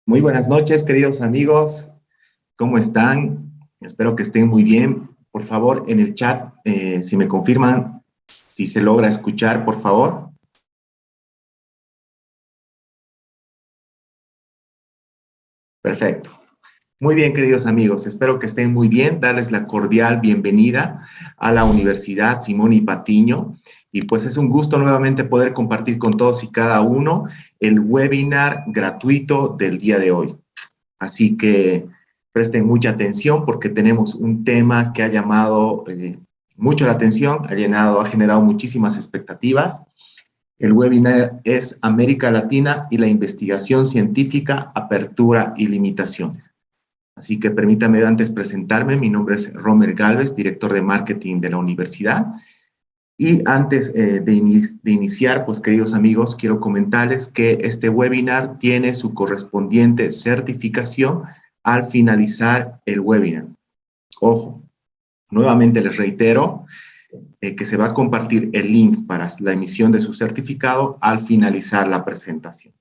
Muy buenas noches, queridos amigos. ¿Cómo están? Espero que estén muy bien. Por favor, en el chat, si me confirman, si se logra escuchar, por favor. Perfecto. Muy bien, queridos amigos. Espero que estén muy bien. Darles la cordial bienvenida a la Universidad Simón y Patiño. Y pues es un gusto nuevamente poder compartir con todos y cada uno el webinar gratuito del día de hoy. Así que presten mucha atención porque tenemos un tema que ha llamado mucho la atención, ha generado muchísimas expectativas. El webinar es América Latina y la investigación científica, apertura y limitaciones. Así que permítame antes presentarme. Mi nombre es Romer Galvez, director de marketing de la universidad. Y antes de iniciar, pues queridos amigos, quiero comentarles que este webinar tiene su correspondiente certificación al finalizar el webinar. Ojo, nuevamente les reitero que se va a compartir el link para la emisión de su certificado al finalizar la presentación.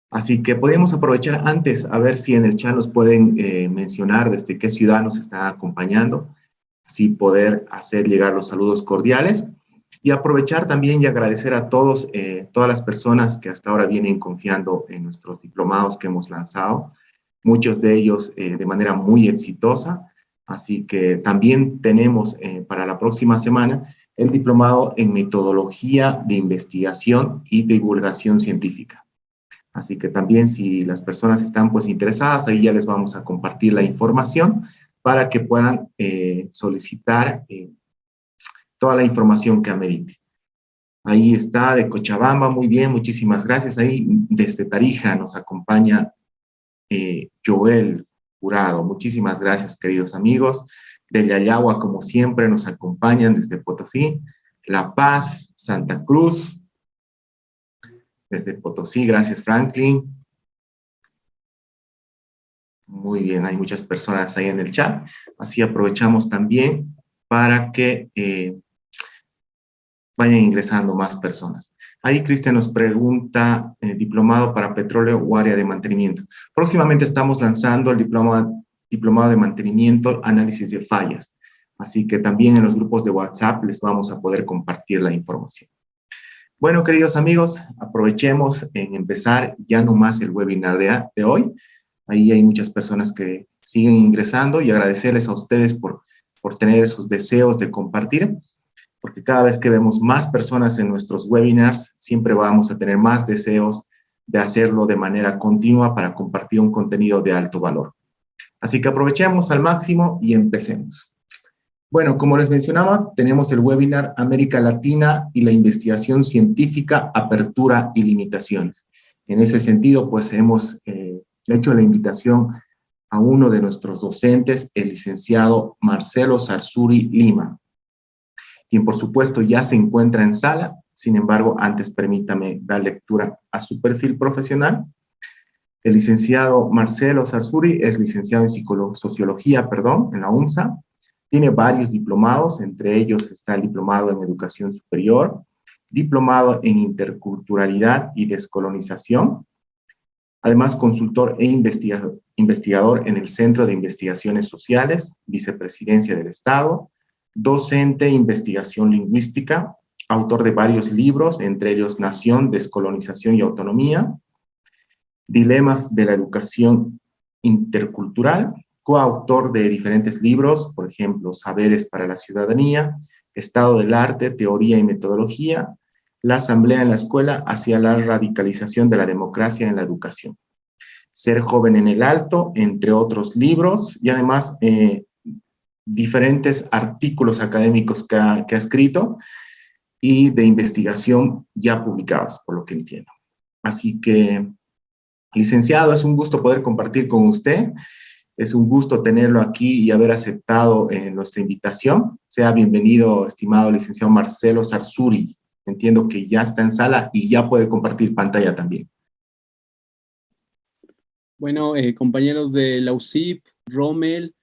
Así que podemos aprovechar antes a ver si en el chat nos pueden mencionar desde qué ciudad nos están acompañando, así poder hacer llegar los saludos cordiales y aprovechar también y agradecer a todos, todas las personas que hasta ahora vienen confiando en nuestros diplomados que hemos lanzado, muchos de ellos de manera muy exitosa. Así que también tenemos para la próxima semana el diplomado en metodología de investigación y divulgación científica. Así que también si las personas están pues interesadas, ahí ya les vamos a compartir la información para que puedan solicitar toda la información que amerite. Ahí está de Cochabamba, muy bien, muchísimas gracias. Ahí desde Tarija nos acompaña Joel Jurado. Muchísimas gracias, queridos amigos. De Yayagua, como siempre, nos acompañan desde Potosí, La Paz, Santa Cruz, desde Potosí, gracias Franklin. Muy bien, hay muchas personas ahí en el chat. Así aprovechamos también para que vayan ingresando más personas. Ahí Cristian nos pregunta, diplomado para petróleo o área de mantenimiento. Próximamente estamos lanzando el diplomado de mantenimiento, análisis de fallas. Así que también en los grupos de WhatsApp les vamos a poder compartir la información. Bueno, queridos amigos, aprovechemos en empezar ya nomás el webinar de hoy. Ahí hay muchas personas que siguen ingresando y agradecerles a ustedes por tener esos deseos de compartir, porque cada vez que vemos más personas en nuestros webinars, siempre vamos a tener más deseos de hacerlo de manera continua para compartir un contenido de alto valor. Así que aprovechemos al máximo y empecemos. Bueno, como les mencionaba, tenemos el webinar América Latina y la investigación científica, apertura y limitaciones. En ese sentido, pues hemos hecho la invitación a uno de nuestros docentes, el licenciado Marcelo Sarsuri Lima, quien por supuesto ya se encuentra en sala. Sin embargo, antes permítame dar lectura a su perfil profesional. El licenciado Marcelo Sarsuri es licenciado en sociología, en la UNSA. Tiene varios diplomados, entre ellos está el diplomado en educación superior, diplomado en interculturalidad y descolonización. Además, consultor e investigador en el Centro de Investigaciones Sociales, Vicepresidencia del Estado, docente de investigación lingüística, autor de varios libros, entre ellos Nación, Descolonización y Autonomía, Dilemas de la Educación Intercultural, coautor de diferentes libros, por ejemplo, Saberes para la Ciudadanía, Estado del Arte, Teoría y Metodología, La Asamblea en la Escuela hacia la radicalización de la democracia en la educación, Ser joven en el alto, entre otros libros, y además diferentes artículos académicos que ha escrito y de investigación ya publicados, por lo que entiendo. Así que, licenciado, es un gusto poder compartir con usted. Es un gusto tenerlo aquí y haber aceptado nuestra invitación. Sea bienvenido, estimado licenciado Marcelo Sarsuri. Entiendo que ya está en sala y ya puede compartir pantalla también. Bueno, compañeros de la UCIP, Rommel,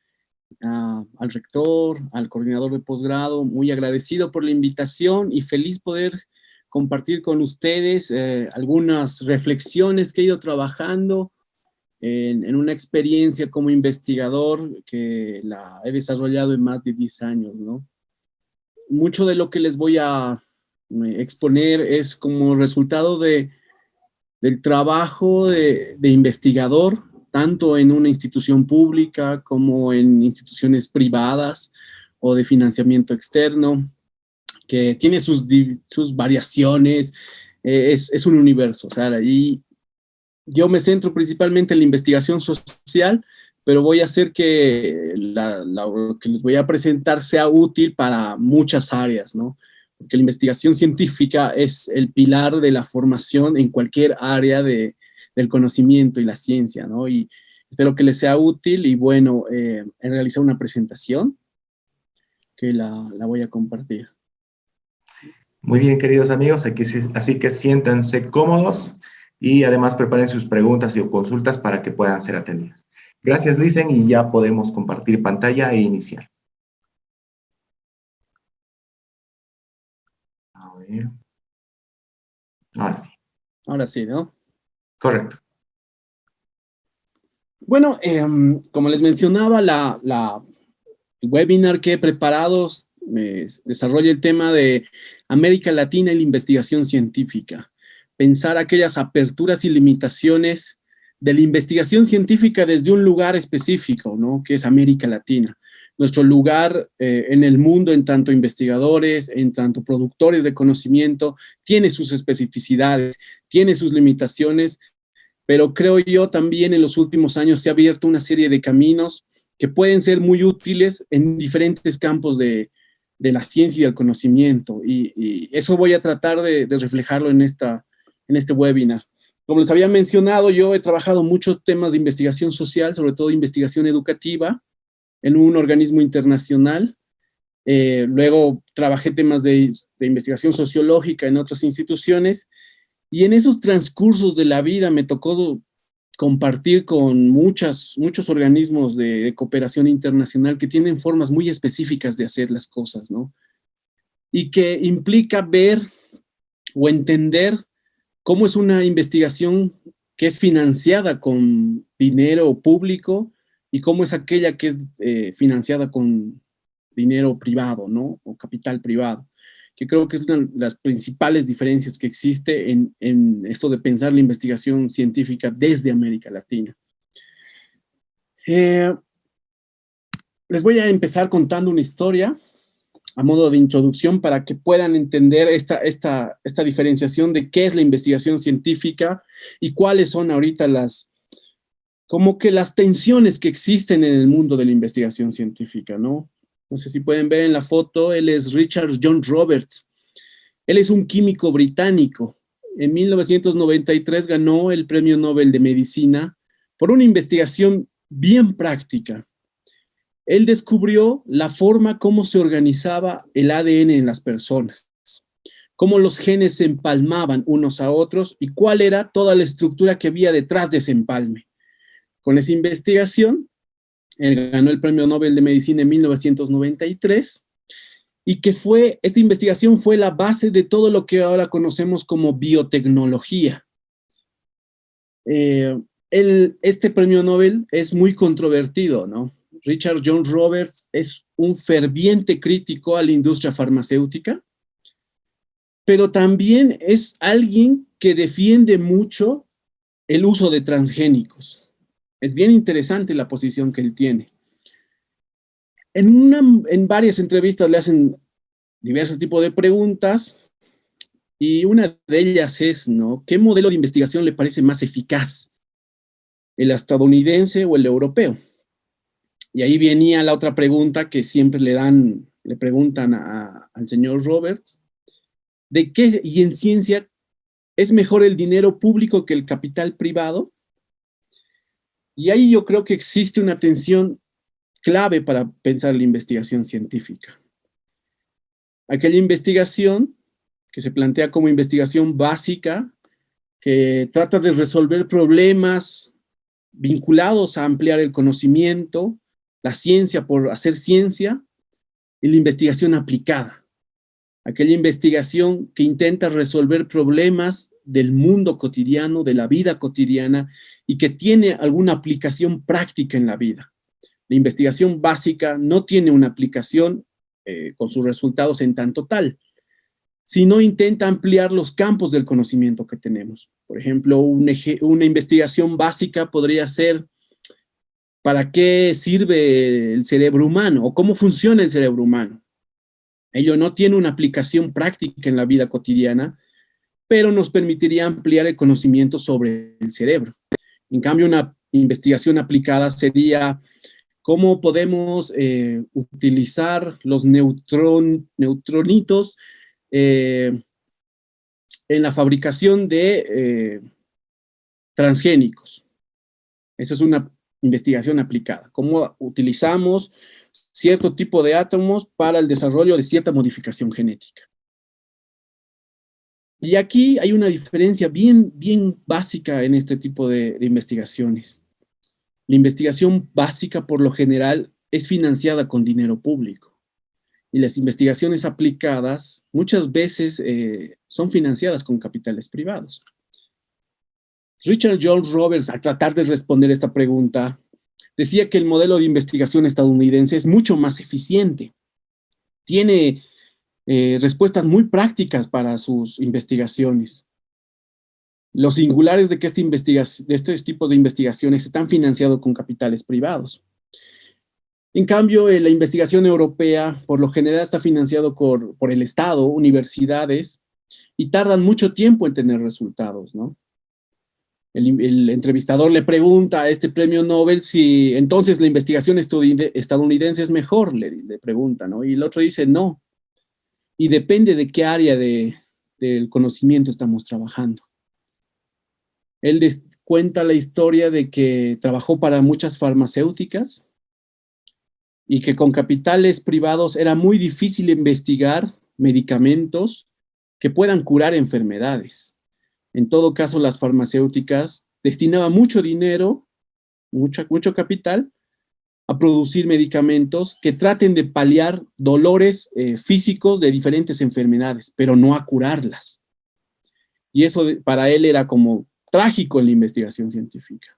al rector, al coordinador de posgrado, muy agradecido por la invitación y feliz poder compartir con ustedes algunas reflexiones que he ido trabajando en una experiencia como investigador que la he desarrollado en más de 10 años, ¿no? Mucho de lo que les voy a exponer es como resultado del trabajo de investigador, tanto en una institución pública como en instituciones privadas o de financiamiento externo, que tiene sus variaciones, es un universo, o sea, y yo me centro principalmente en la investigación social, pero voy a hacer que lo que les voy a presentar sea útil para muchas áreas, ¿no? Porque la investigación científica es el pilar de la formación en cualquier área del conocimiento y la ciencia, ¿no? Y espero que les sea útil y bueno, he realizado una presentación que la voy a compartir. Muy bien, queridos amigos, así que siéntanse cómodos y además preparen sus preguntas y consultas para que puedan ser atendidas. Gracias, Licen, y ya podemos compartir pantalla e iniciar. A ver. Ahora sí. Ahora sí, ¿no? Correcto. Bueno, como les mencionaba, el webinar que he preparado desarrolla el tema de América Latina y la investigación científica. Pensar aquellas aperturas y limitaciones de la investigación científica desde un lugar específico, ¿no? Que es América Latina. Nuestro lugar en el mundo, en tanto investigadores, en tanto productores de conocimiento, tiene sus especificidades, tiene sus limitaciones, pero creo yo también en los últimos años se ha abierto una serie de caminos que pueden ser muy útiles en diferentes campos de la ciencia y del conocimiento. Y eso voy a tratar de reflejarlo en este webinar. Como les había mencionado, yo he trabajado muchos temas de investigación social, sobre todo investigación educativa, en un organismo internacional. Luego trabajé temas de investigación sociológica en otras instituciones. Y en esos transcursos de la vida me tocó compartir con muchos organismos de cooperación internacional que tienen formas muy específicas de hacer las cosas, ¿no? Y que implica ver o entender cómo es una investigación que es financiada con dinero público y cómo es aquella que es financiada con dinero privado, ¿no? O capital privado, que creo que es una de las principales diferencias que existe en esto de pensar la investigación científica desde América Latina. Les voy a empezar contando una historia a modo de introducción para que puedan entender esta diferenciación de qué es la investigación científica y cuáles son ahorita como que las tensiones que existen en el mundo de la investigación científica, ¿no? No sé si pueden ver en la foto, él es Richard John Roberts. Él es un químico británico. En 1993 ganó el Premio Nobel de Medicina por una investigación bien práctica. Él descubrió la forma como se organizaba el ADN en las personas, cómo los genes se empalmaban unos a otros y cuál era toda la estructura que había detrás de ese empalme. Con esa investigación, él ganó el Premio Nobel de Medicina en 1993 y esta investigación fue la base de todo lo que ahora conocemos como biotecnología. Este premio Nobel es muy controvertido, ¿no? Richard John Roberts es un ferviente crítico a la industria farmacéutica, pero también es alguien que defiende mucho el uso de transgénicos. Es bien interesante la posición que él tiene. En varias entrevistas le hacen diversos tipos de preguntas y una de ellas es, ¿no? ¿Qué modelo de investigación le parece más eficaz? ¿El estadounidense o el europeo? Y ahí venía la otra pregunta que siempre le preguntan al señor Roberts, ¿de qué y en ciencia es mejor el dinero público que el capital privado? Y ahí yo creo que existe una tensión clave para pensar la investigación científica. Aquella investigación que se plantea como investigación básica, que trata de resolver problemas vinculados a ampliar el conocimiento, la ciencia por hacer ciencia, y la investigación aplicada. Aquella investigación que intenta resolver problemas del mundo cotidiano, de la vida cotidiana, y que tiene alguna aplicación práctica en la vida. La investigación básica no tiene una aplicación con sus resultados en tanto tal, sino intenta ampliar los campos del conocimiento que tenemos. Por ejemplo, una investigación básica podría ser ¿para qué sirve el cerebro humano? ¿O cómo funciona el cerebro humano? Ello no tiene una aplicación práctica en la vida cotidiana, pero nos permitiría ampliar el conocimiento sobre el cerebro. En cambio, una investigación aplicada sería cómo podemos utilizar los neutronitos en la fabricación de transgénicos. Esa es una investigación aplicada. Cómo utilizamos cierto tipo de átomos para el desarrollo de cierta modificación genética. Y aquí hay una diferencia bien básica en este tipo de investigaciones. La investigación básica, por lo general, es financiada con dinero público. Y las investigaciones aplicadas muchas veces son financiadas con capitales privados. Richard George Roberts, al tratar de responder esta pregunta, decía que el modelo de investigación estadounidense es mucho más eficiente. Tiene respuestas muy prácticas para sus investigaciones. Lo singular es de que estos tipos de investigaciones están financiados con capitales privados. En cambio, la investigación europea, por lo general, está financiado por el Estado, universidades, y tardan mucho tiempo en tener resultados, ¿no? El entrevistador le pregunta a este premio Nobel si entonces la investigación estadounidense es mejor, le pregunta, ¿no? Y el otro dice no. Y depende de qué área del conocimiento estamos trabajando. Él cuenta la historia de que trabajó para muchas farmacéuticas y que con capitales privados era muy difícil investigar medicamentos que puedan curar enfermedades. En todo caso, las farmacéuticas destinaban mucho dinero, mucho capital, a producir medicamentos que traten de paliar dolores físicos de diferentes enfermedades, pero no a curarlas. Y eso para él era como trágico en la investigación científica.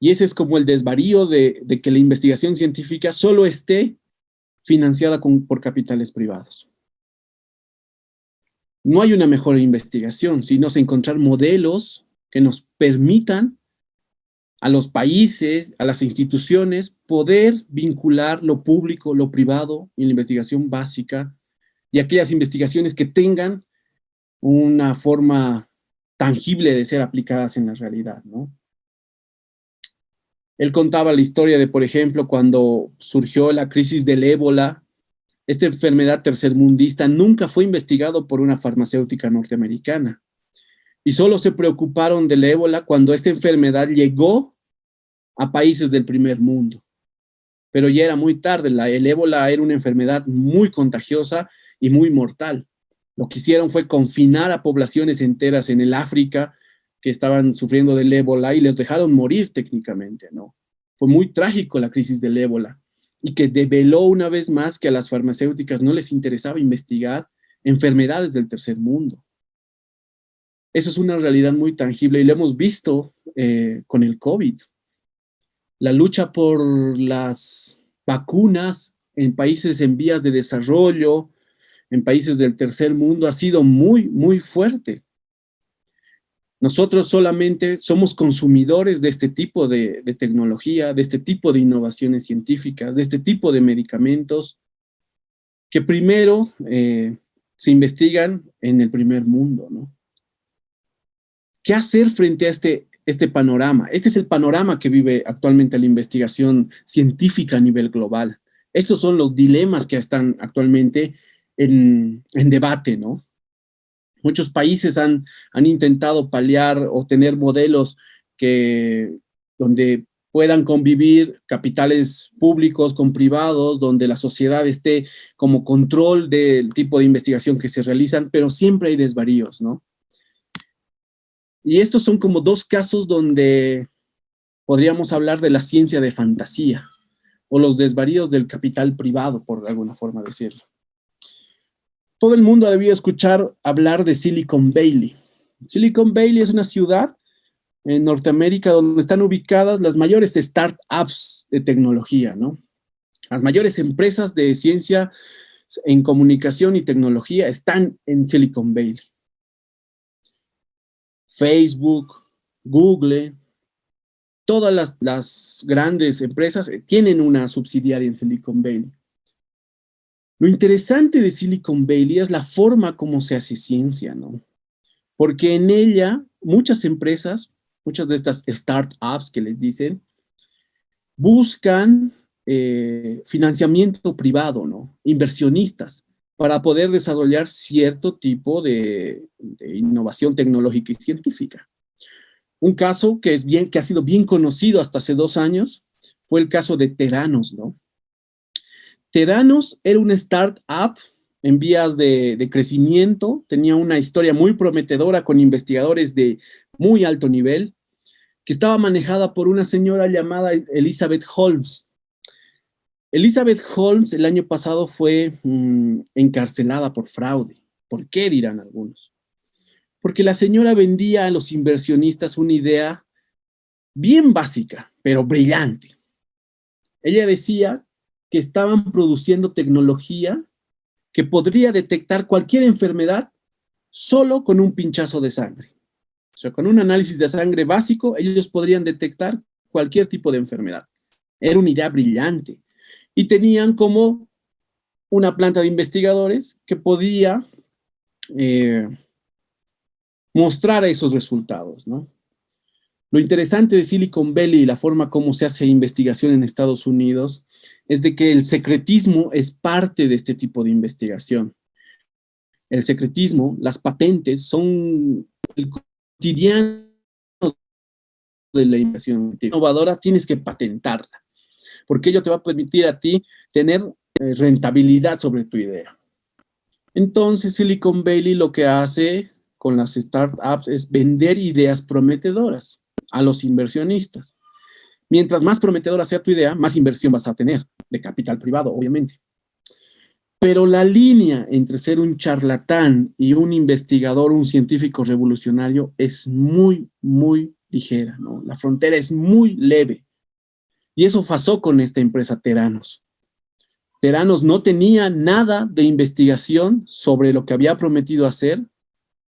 Y ese es como el desvarío de que la investigación científica solo esté financiada por capitales privados. No hay una mejor investigación, sino encontrar modelos que nos permitan a los países, a las instituciones, poder vincular lo público, lo privado en la investigación básica y aquellas investigaciones que tengan una forma tangible de ser aplicadas en la realidad, ¿no? Él contaba la historia de, por ejemplo, cuando surgió la crisis del ébola. Esta enfermedad tercermundista nunca fue investigado por una farmacéutica norteamericana y solo se preocuparon del ébola cuando esta enfermedad llegó a países del primer mundo. Pero ya era muy tarde, el ébola era una enfermedad muy contagiosa y muy mortal. Lo que hicieron fue confinar a poblaciones enteras en el África que estaban sufriendo del ébola y les dejaron morir técnicamente, ¿no? Fue muy trágico la crisis del ébola y que develó una vez más que a las farmacéuticas no les interesaba investigar enfermedades del tercer mundo. Eso es una realidad muy tangible y lo hemos visto con el COVID. La lucha por las vacunas en países en vías de desarrollo, en países del tercer mundo, ha sido muy fuerte. Nosotros solamente somos consumidores de este tipo de tecnología, de este tipo de innovaciones científicas, de este tipo de medicamentos que primero se investigan en el primer mundo, ¿no? ¿Qué hacer frente a este panorama? Este es el panorama que vive actualmente la investigación científica a nivel global. Estos son los dilemas que están actualmente en debate, ¿no? Muchos países han intentado paliar o tener modelos donde puedan convivir capitales públicos con privados, donde la sociedad esté como control del tipo de investigación que se realizan, pero siempre hay desvaríos, ¿no? Y estos son como dos casos donde podríamos hablar de la ciencia de fantasía o los desvaríos del capital privado, por alguna forma decirlo. Todo el mundo ha debido escuchar hablar de Silicon Valley. Silicon Valley es una ciudad en Norteamérica donde están ubicadas las mayores startups de tecnología, ¿no? Las mayores empresas de ciencia en comunicación y tecnología están en Silicon Valley. Facebook, Google, todas las grandes empresas tienen una subsidiaria en Silicon Valley. Lo interesante de Silicon Valley es la forma como se hace ciencia, ¿no? Porque en ella muchas empresas, muchas de estas startups que les dicen, buscan financiamiento privado, ¿no? Inversionistas, para poder desarrollar cierto tipo de innovación tecnológica y científica. Un caso que ha sido bien conocido hasta hace 2 años fue el caso de Theranos, ¿no? Theranos era una startup en vías de crecimiento, tenía una historia muy prometedora con investigadores de muy alto nivel, que estaba manejada por una señora llamada Elizabeth Holmes. Elizabeth Holmes el año pasado fue encarcelada por fraude. ¿Por qué? Dirán algunos. Porque la señora vendía a los inversionistas una idea bien básica, pero brillante. Ella decía que estaban produciendo tecnología que podría detectar cualquier enfermedad solo con un pinchazo de sangre. O sea, con un análisis de sangre básico, ellos podrían detectar cualquier tipo de enfermedad. Era una idea brillante. Y tenían como una planta de investigadores que podía mostrar esos resultados, ¿no? Lo interesante de Silicon Valley y la forma como se hace investigación en Estados Unidos es de que el secretismo es parte de este tipo de investigación. El secretismo, las patentes, son el cotidiano de la investigación innovadora. Tienes que patentarla, porque ello te va a permitir a ti tener rentabilidad sobre tu idea. Entonces, Silicon Valley lo que hace con las startups es vender ideas prometedoras a los inversionistas. Mientras más prometedora sea tu idea, más inversión vas a tener, de capital privado, obviamente. Pero la línea entre ser un charlatán y un investigador, un científico revolucionario, es muy, muy ligera, ¿no? La frontera es muy leve. Y eso pasó con esta empresa Theranos. Theranos no tenía nada de investigación sobre lo que había prometido hacer,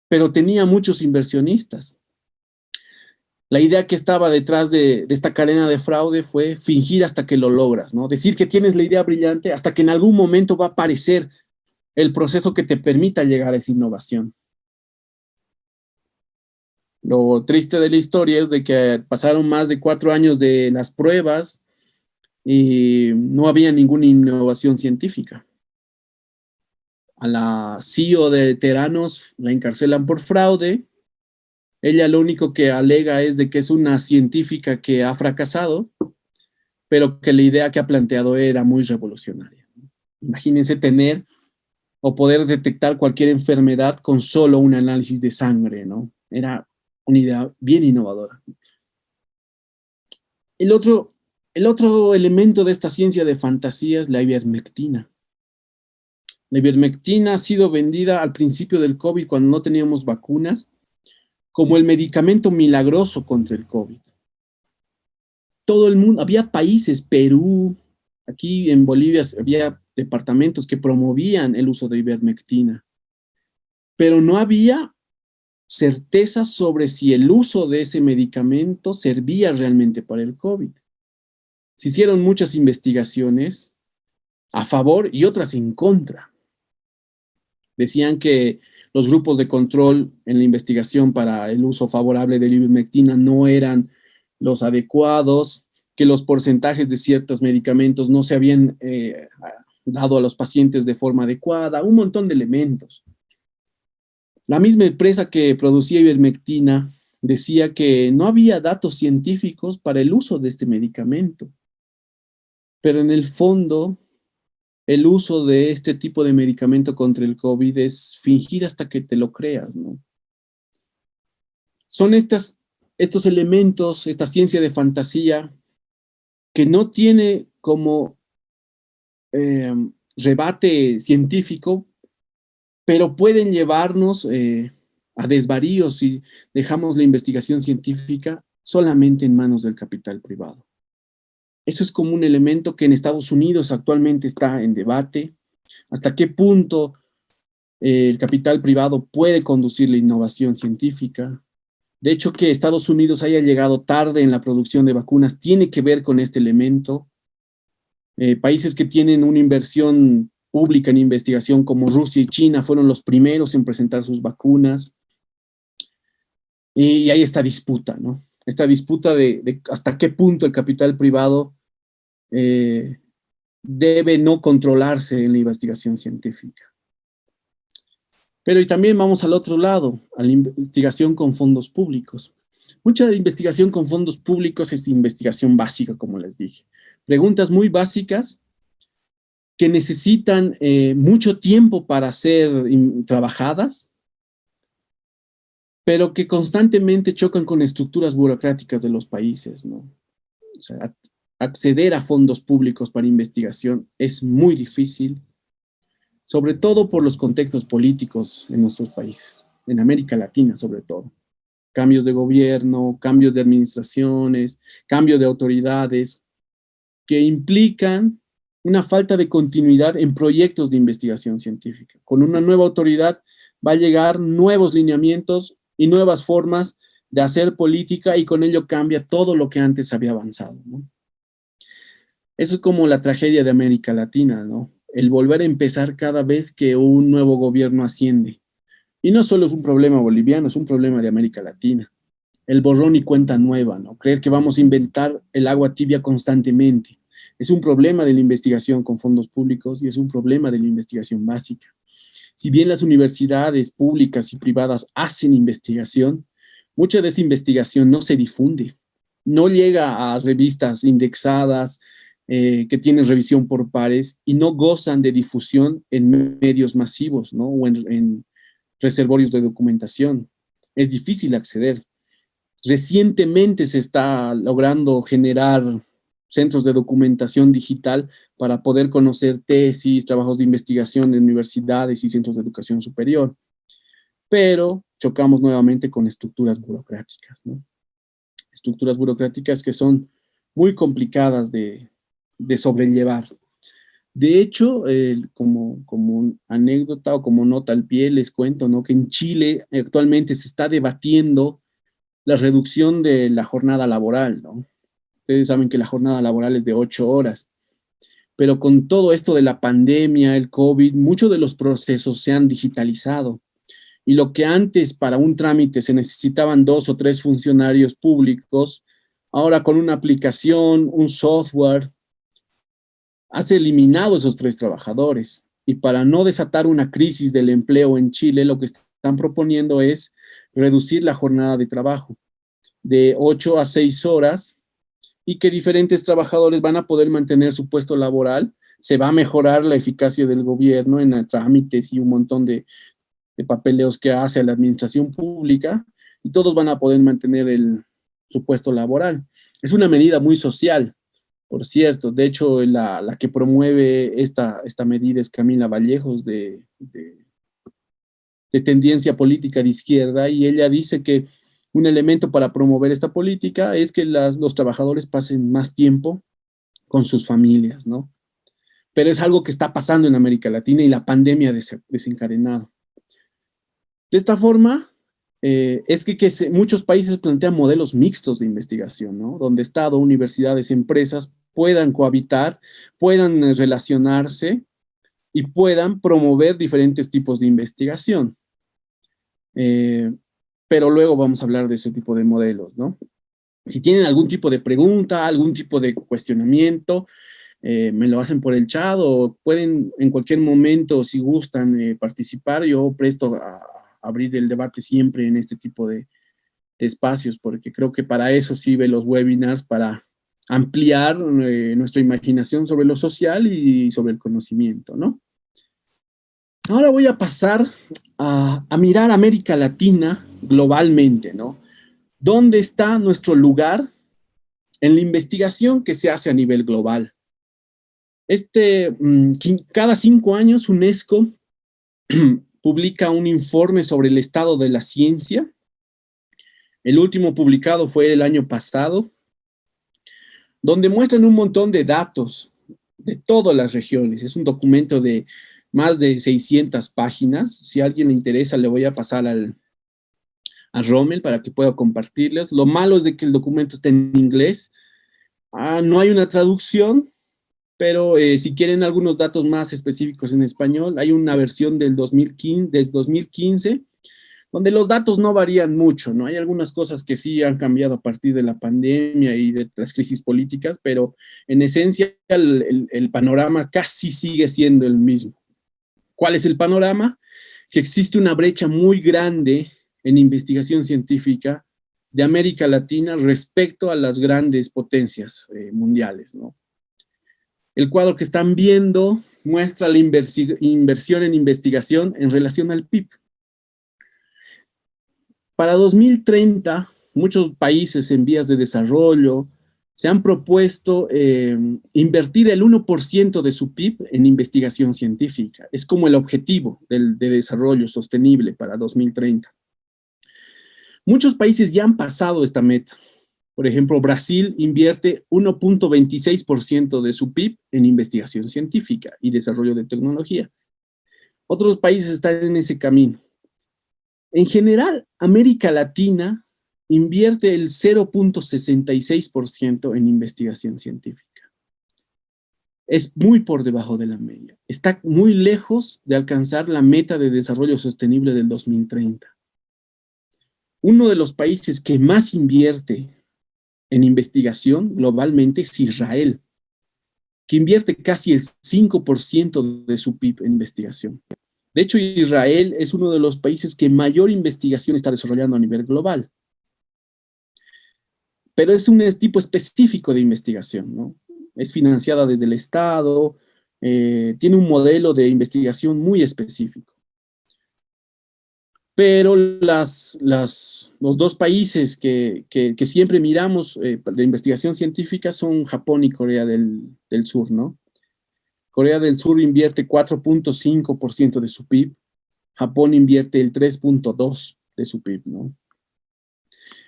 pero tenía muchos inversionistas. La idea que estaba detrás de esta cadena de fraude fue fingir hasta que lo logras, ¿no? Decir que tienes la idea brillante hasta que en algún momento va a aparecer el proceso que te permita llegar a esa innovación. Lo triste de la historia es de que pasaron más de 4 años de las pruebas y no había ninguna innovación científica. A la CEO de Theranos la encarcelan por fraude. Ella lo único que alega es de que es una científica que ha fracasado, pero que la idea que ha planteado era muy revolucionaria. Imagínense tener o poder detectar cualquier enfermedad con solo un análisis de sangre, ¿no? Era una idea bien innovadora. El otro elemento de esta ciencia de fantasía es la ivermectina. La ivermectina ha sido vendida al principio del COVID, cuando no teníamos vacunas, como el medicamento milagroso contra el COVID. Todo el mundo, había países, Perú, aquí en Bolivia había departamentos que promovían el uso de ivermectina, pero no había certeza sobre si el uso de ese medicamento servía realmente para el COVID. Se hicieron muchas investigaciones a favor y otras en contra. Decían que los grupos de control en la investigación para el uso favorable de la ivermectina no eran los adecuados, que los porcentajes de ciertos medicamentos no se habían dado a los pacientes de forma adecuada, un montón de elementos. La misma empresa que producía ivermectina decía que no había datos científicos para el uso de este medicamento, pero en el fondo el uso de este tipo de medicamento contra el COVID es fingir hasta que te lo creas, ¿no? Son estos elementos, esta ciencia de fantasía, que no tiene como rebate científico, pero pueden llevarnos a desvaríos si dejamos la investigación científica solamente en manos del capital privado. Eso es como un elemento que en Estados Unidos actualmente está en debate. ¿Hasta qué punto el capital privado puede conducir la innovación científica? De hecho, que Estados Unidos haya llegado tarde en la producción de vacunas tiene que ver con este elemento. Países que tienen una inversión pública en investigación como Rusia y China fueron los primeros en presentar sus vacunas. Y hay esta disputa, ¿no? Esta disputa de hasta qué punto el capital privado debe no controlarse en la investigación científica. Pero y también vamos al otro lado, a la investigación con fondos públicos. Mucha de investigación con fondos públicos es investigación básica, como les dije. Preguntas muy básicas que necesitan mucho tiempo para ser trabajadas, pero que constantemente chocan con estructuras burocráticas de los países, ¿no? O sea, acceder a fondos públicos para investigación es muy difícil, sobre todo por los contextos políticos en nuestros países, en América Latina sobre todo. Cambios de gobierno, cambios de administraciones, cambio de autoridades, que implican una falta de continuidad en proyectos de investigación científica. Con una nueva autoridad va a llegar nuevos lineamientos y nuevas formas de hacer política y con ello cambia todo lo que antes había avanzado, ¿no? Eso es como la tragedia de América Latina, ¿no? El volver a empezar cada vez que un nuevo gobierno asciende. Y no solo es un problema boliviano, es un problema de América Latina. El borrón y cuenta nueva, ¿no? Creer que vamos a inventar el agua tibia constantemente. Es un problema de la investigación con fondos públicos y es un problema de la investigación básica. Si bien las universidades públicas y privadas hacen investigación, mucha de esa investigación no se difunde, no llega a revistas indexadas que tienen revisión por pares y no gozan de difusión en medios masivos, ¿no? O en reservorios de documentación. Es difícil acceder. Recientemente se está logrando generar centros de documentación digital para poder conocer tesis, trabajos de investigación en universidades y centros de educación superior. Pero chocamos nuevamente con estructuras burocráticas, ¿no? Estructuras burocráticas que son muy complicadas de sobrellevar. De hecho, como anécdota o como nota al pie, les cuento, ¿no? Que en Chile actualmente se está debatiendo la reducción de la jornada laboral, ¿no? Ustedes saben que la jornada laboral es de 8 horas, pero con todo esto de la pandemia, el COVID, muchos de los procesos se han digitalizado. Y lo que antes para un trámite se necesitaban 2 o 3 funcionarios públicos, ahora con una aplicación, un software, has eliminado esos 3 trabajadores. Y para no desatar una crisis del empleo en Chile, lo que están proponiendo es reducir la jornada de trabajo de 8 a 6 horas y que diferentes trabajadores van a poder mantener su puesto laboral. Se va a mejorar la eficacia del gobierno en trámites y un montón de papeleos que hace la administración pública y todos van a poder mantener su puesto laboral. Es una medida muy social, por cierto. De hecho, la que promueve esta medida es Camila Vallejos de tendencia política de izquierda y ella dice que un elemento para promover esta política es que los trabajadores pasen más tiempo con sus familias, ¿no? Pero es algo que está pasando en América Latina y la pandemia ha desencadenado. De esta forma, es que muchos países plantean modelos mixtos de investigación, ¿no? Donde Estado, universidades, empresas puedan cohabitar, puedan relacionarse y puedan promover diferentes tipos de investigación. Pero luego vamos a hablar de ese tipo de modelos, ¿no? Si tienen algún tipo de pregunta, algún tipo de cuestionamiento, me lo hacen por el chat o pueden en cualquier momento, si gustan, participar. Yo presto a abrir el debate siempre en este tipo de espacios, porque creo que para eso sirven los webinars, para ampliar nuestra imaginación sobre lo social y sobre el conocimiento, ¿no? Ahora voy a pasar a mirar América Latina globalmente, ¿no? ¿Dónde está nuestro lugar en la investigación que se hace a nivel global? Cada 5 años UNESCO publica un informe sobre el estado de la ciencia. El último publicado fue el año pasado, donde muestran un montón de datos de todas las regiones. Es un documento de más de 600 páginas. Si a alguien le interesa, le voy a pasar a Rommel para que pueda compartirles. Lo malo es de que el documento está en inglés. No hay una traducción, pero si quieren algunos datos más específicos en español, hay una versión del 2015, donde los datos no varían mucho, ¿no? Hay algunas cosas que sí han cambiado a partir de la pandemia y de las crisis políticas, pero en esencia el panorama casi sigue siendo el mismo. ¿Cuál es el panorama? Que existe una brecha muy grande en investigación científica de América Latina respecto a las grandes potencias mundiales, ¿no? El cuadro que están viendo muestra la inversión en investigación en relación al PIB. Para 2030, muchos países en vías de desarrollo se han propuesto invertir el 1% de su PIB en investigación científica. Es como el objetivo de desarrollo sostenible para 2030. Muchos países ya han pasado esta meta. Por ejemplo, Brasil invierte 1.26% de su PIB en investigación científica y desarrollo de tecnología. Otros países están en ese camino. En general, América Latina invierte el 0.66% en investigación científica. Es muy por debajo de la media. Está muy lejos de alcanzar la meta de desarrollo sostenible del 2030. Uno de los países que más invierte en investigación globalmente es Israel, que invierte casi el 5% de su PIB en investigación. De hecho, Israel es uno de los países que mayor investigación está desarrollando a nivel global. Pero es un tipo específico de investigación, ¿no? Es financiada desde el Estado, tiene un modelo de investigación muy específico. Pero los dos países que siempre miramos de investigación científica son Japón y Corea del Sur, ¿no? Corea del Sur invierte 4.5% de su PIB, Japón invierte el 3.2% de su PIB, ¿no?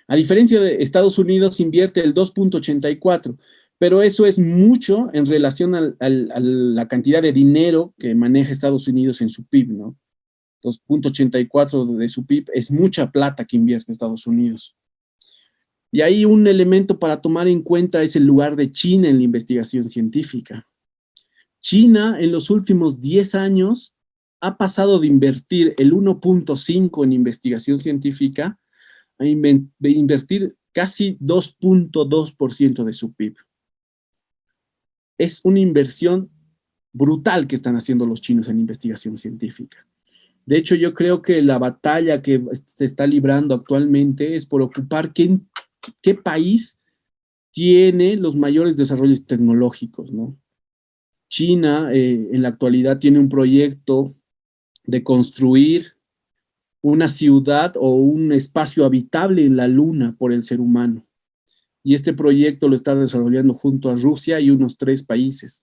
A diferencia de Estados Unidos invierte el 2.84%, pero eso es mucho en relación a la cantidad de dinero que maneja Estados Unidos en su PIB, ¿no? 2.84% de su PIB es mucha plata que invierte Estados Unidos. Y ahí un elemento para tomar en cuenta es el lugar de China en la investigación científica. China en los últimos 10 años ha pasado de invertir el 1.5% en investigación científica a invertir casi 2.2% de su PIB. Es una inversión brutal que están haciendo los chinos en investigación científica. De hecho, yo creo que la batalla que se está librando actualmente es por ocupar qué país tiene los mayores desarrollos tecnológicos, ¿no? China en la actualidad tiene un proyecto de construir una ciudad o un espacio habitable en la Luna por el ser humano. Y este proyecto lo está desarrollando junto a Rusia y unos 3 países.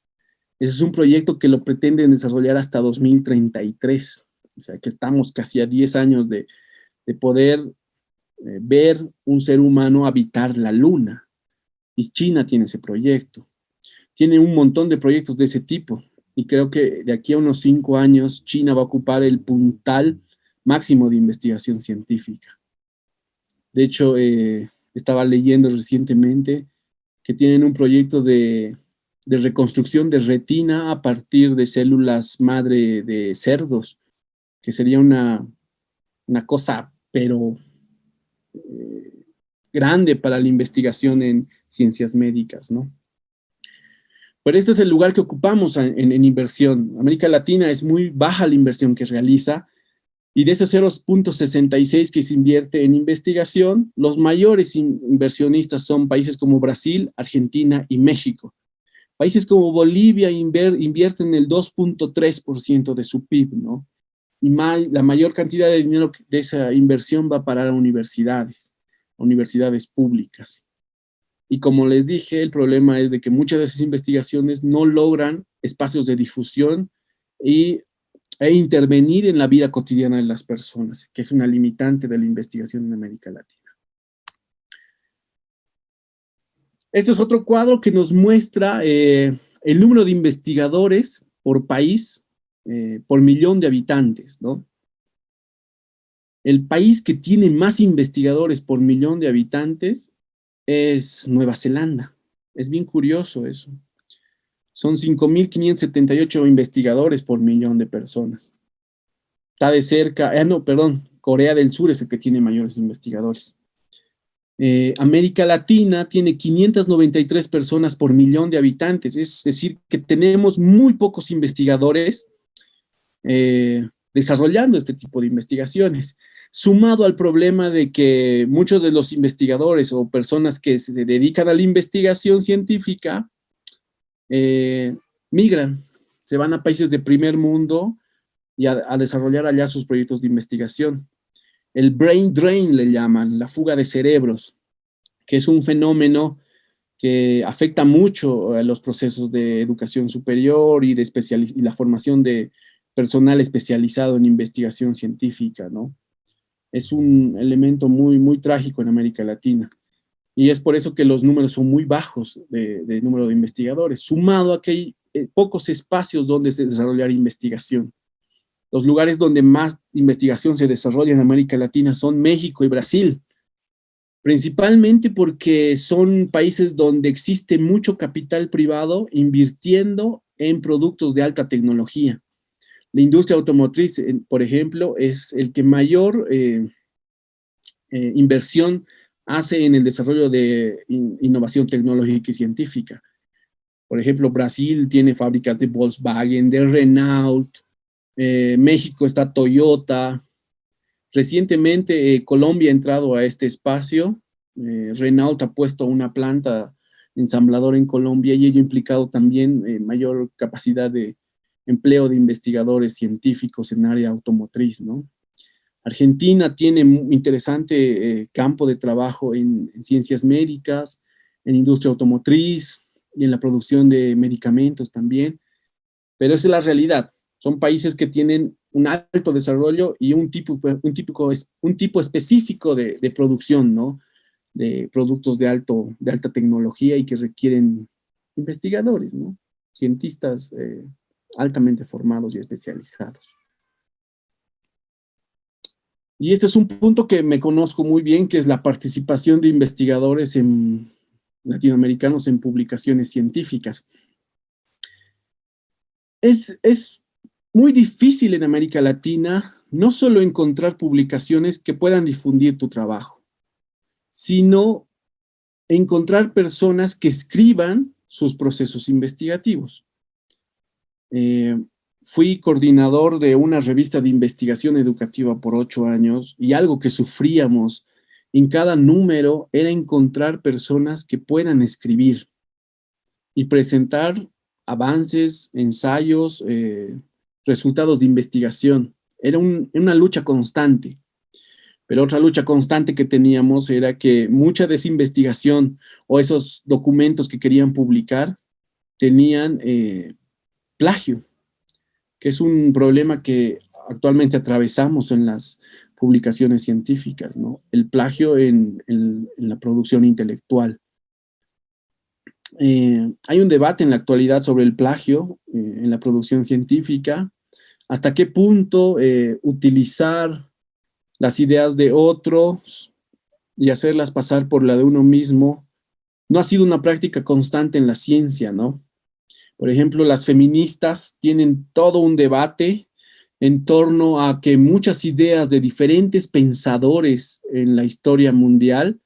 Ese es un proyecto que lo pretenden desarrollar hasta 2033. O sea, que estamos casi a 10 años de poder ver un ser humano habitar la Luna. Y China tiene ese proyecto. Tiene un montón de proyectos de ese tipo. Y creo que de aquí a unos 5 años, China va a ocupar el puntal máximo de investigación científica. De hecho, estaba leyendo recientemente que tienen un proyecto de reconstrucción de retina a partir de células madre de cerdos, que sería una cosa, pero grande para la investigación en ciencias médicas, ¿no? Pero este es el lugar que ocupamos en inversión. América Latina es muy baja la inversión que realiza, y de ese 0.66 que se invierte en investigación, los mayores inversionistas son países como Brasil, Argentina y México. Países como Bolivia invierten el 2.3% de su PIB, ¿no? Y la mayor cantidad de dinero de esa inversión va a parar a universidades públicas. Y como les dije, el problema es de que muchas de esas investigaciones no logran espacios de difusión y e intervenir en la vida cotidiana de las personas, que es una limitante de la investigación en América Latina. Este es otro cuadro que nos muestra el número de investigadores por país, por millón de habitantes, ¿no? El país que tiene más investigadores por millón de habitantes es Nueva Zelanda. Es bien curioso eso. Son 5.578 investigadores por millón de personas. Está de cerca, Corea del Sur es el que tiene mayores investigadores. América Latina tiene 593 personas por millón de habitantes, es decir, que tenemos muy pocos investigadores desarrollando este tipo de investigaciones, sumado al problema de que muchos de los investigadores o personas que se dedican a la investigación científica migran, se van a países de primer mundo y a desarrollar allá sus proyectos de investigación. El brain drain le llaman, la fuga de cerebros, que es un fenómeno que afecta mucho a los procesos de educación superior y la formación de personal especializado en investigación científica, ¿no? Es un elemento muy, muy trágico en América Latina. Y es por eso que los números son muy bajos de número de investigadores, sumado a que hay pocos espacios donde desarrollar investigación. Los lugares donde más investigación se desarrolla en América Latina son México y Brasil, principalmente porque son países donde existe mucho capital privado invirtiendo en productos de alta tecnología. La industria automotriz, por ejemplo, es el que mayor inversión hace en el desarrollo de innovación tecnológica y científica. Por ejemplo, Brasil tiene fábricas de Volkswagen, de Renault, México está Toyota. Recientemente Colombia ha entrado a este espacio. Renault ha puesto una planta ensambladora en Colombia y ello ha implicado también mayor capacidad de empleo de investigadores científicos en área automotriz, ¿no? Argentina tiene un interesante campo de trabajo en ciencias médicas, en industria automotriz y en la producción de medicamentos también, pero esa es la realidad. Son países que tienen un alto desarrollo y un tipo específico de producción, ¿no? De productos de alta tecnología y que requieren investigadores, ¿no? Cientistas altamente formados y especializados. Y este es un punto que me conozco muy bien, que es la participación de investigadores latinoamericanos en publicaciones científicas. Es muy difícil en América Latina no solo encontrar publicaciones que puedan difundir tu trabajo, sino encontrar personas que escriban sus procesos investigativos. Fui coordinador de una revista de investigación educativa por 8 años y algo que sufríamos en cada número era encontrar personas que puedan escribir y presentar avances, ensayos, resultados de investigación. Era una lucha constante. Pero otra lucha constante que teníamos era que mucha de esa investigación o esos documentos que querían publicar tenían plagio, que es un problema que actualmente atravesamos en las publicaciones científicas, ¿no? El plagio en la producción intelectual. Hay un debate en la actualidad sobre el plagio en la producción científica, hasta qué punto utilizar las ideas de otros y hacerlas pasar por la de uno mismo no ha sido una práctica constante en la ciencia, ¿no? Por ejemplo, las feministas tienen todo un debate en torno a que muchas ideas de diferentes pensadores en la historia mundial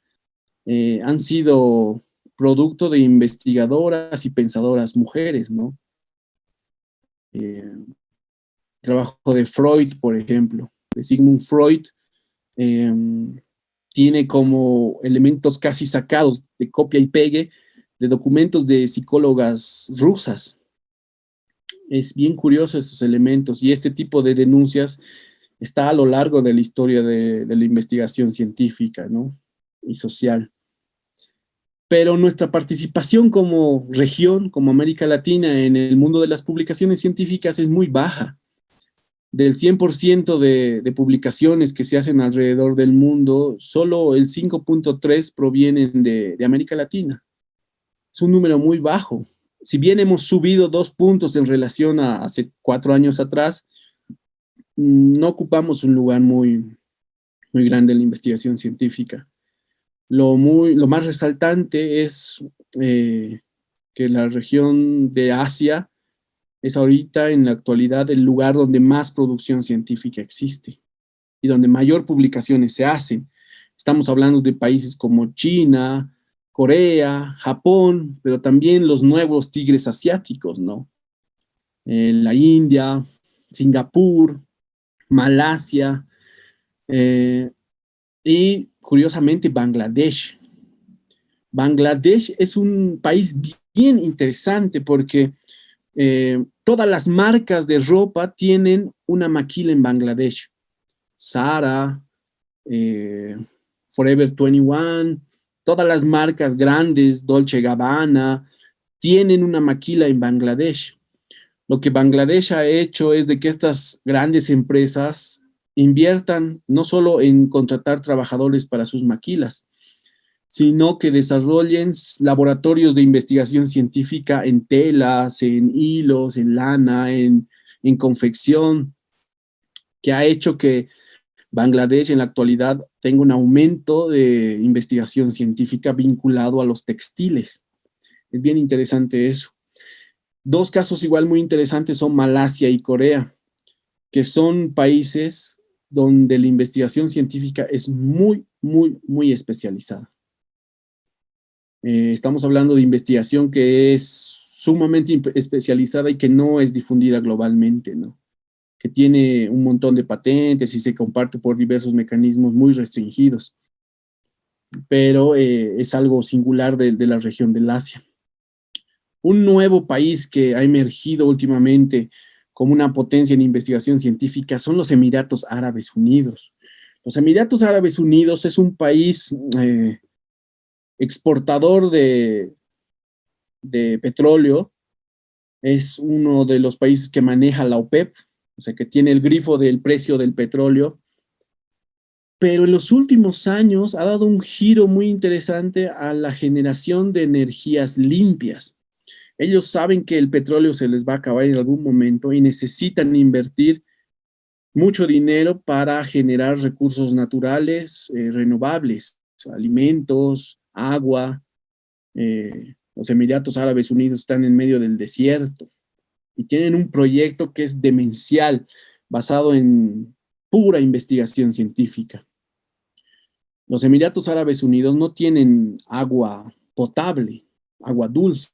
han sido producto de investigadoras y pensadoras mujeres, ¿no? El trabajo de Freud, por ejemplo, de Sigmund Freud, tiene como elementos casi sacados de copia y pegue de documentos de psicólogas rusas. Es bien curioso estos elementos y este tipo de denuncias está a lo largo de la historia de la investigación científica, ¿no? Y social. Pero nuestra participación como región, como América Latina, en el mundo de las publicaciones científicas es muy baja. Del 100% de publicaciones que se hacen alrededor del mundo, solo el 5.3 provienen de América Latina. Es un número muy bajo. Si bien hemos subido 2 puntos en relación a hace 4 años atrás, no ocupamos un lugar muy, muy grande en la investigación científica. Lo más resaltante es que la región de Asia es ahorita, en la actualidad, el lugar donde más producción científica existe y donde mayor publicaciones se hacen. Estamos hablando de países como China, Corea, Japón, pero también los nuevos tigres asiáticos, ¿no? La India, Singapur, Malasia y, curiosamente, Bangladesh. Bangladesh es un país bien interesante porque todas las marcas de ropa tienen una maquila en Bangladesh. Zara, Forever 21, todas las marcas grandes, Dolce Gabbana, tienen una maquila en Bangladesh. Lo que Bangladesh ha hecho es de que estas grandes empresas inviertan no solo en contratar trabajadores para sus maquilas, sino que desarrollen laboratorios de investigación científica en telas, en hilos, en lana, en confección, que ha hecho que Bangladesh en la actualidad tenga un aumento de investigación científica vinculado a los textiles. Es bien interesante eso. 2 casos igual muy interesantes son Malasia y Corea, que son países donde la investigación científica es muy, muy, muy especializada. Estamos hablando de investigación que es sumamente especializada y que no es difundida globalmente, ¿no? Que tiene un montón de patentes y se comparte por diversos mecanismos muy restringidos, pero es algo singular de la región del Asia. Un nuevo país que ha emergido últimamente como una potencia en investigación científica son los Emiratos Árabes Unidos. Los Emiratos Árabes Unidos es un país exportador de petróleo, es uno de los países que maneja la OPEP, o sea, que tiene el grifo del precio del petróleo, pero en los últimos años ha dado un giro muy interesante a la generación de energías limpias. Ellos saben que el petróleo se les va a acabar en algún momento y necesitan invertir mucho dinero para generar recursos naturales renovables, alimentos, agua. Los Emiratos Árabes Unidos están en medio del desierto y tienen un proyecto que es demencial, basado en pura investigación científica. Los Emiratos Árabes Unidos no tienen agua potable, agua dulce.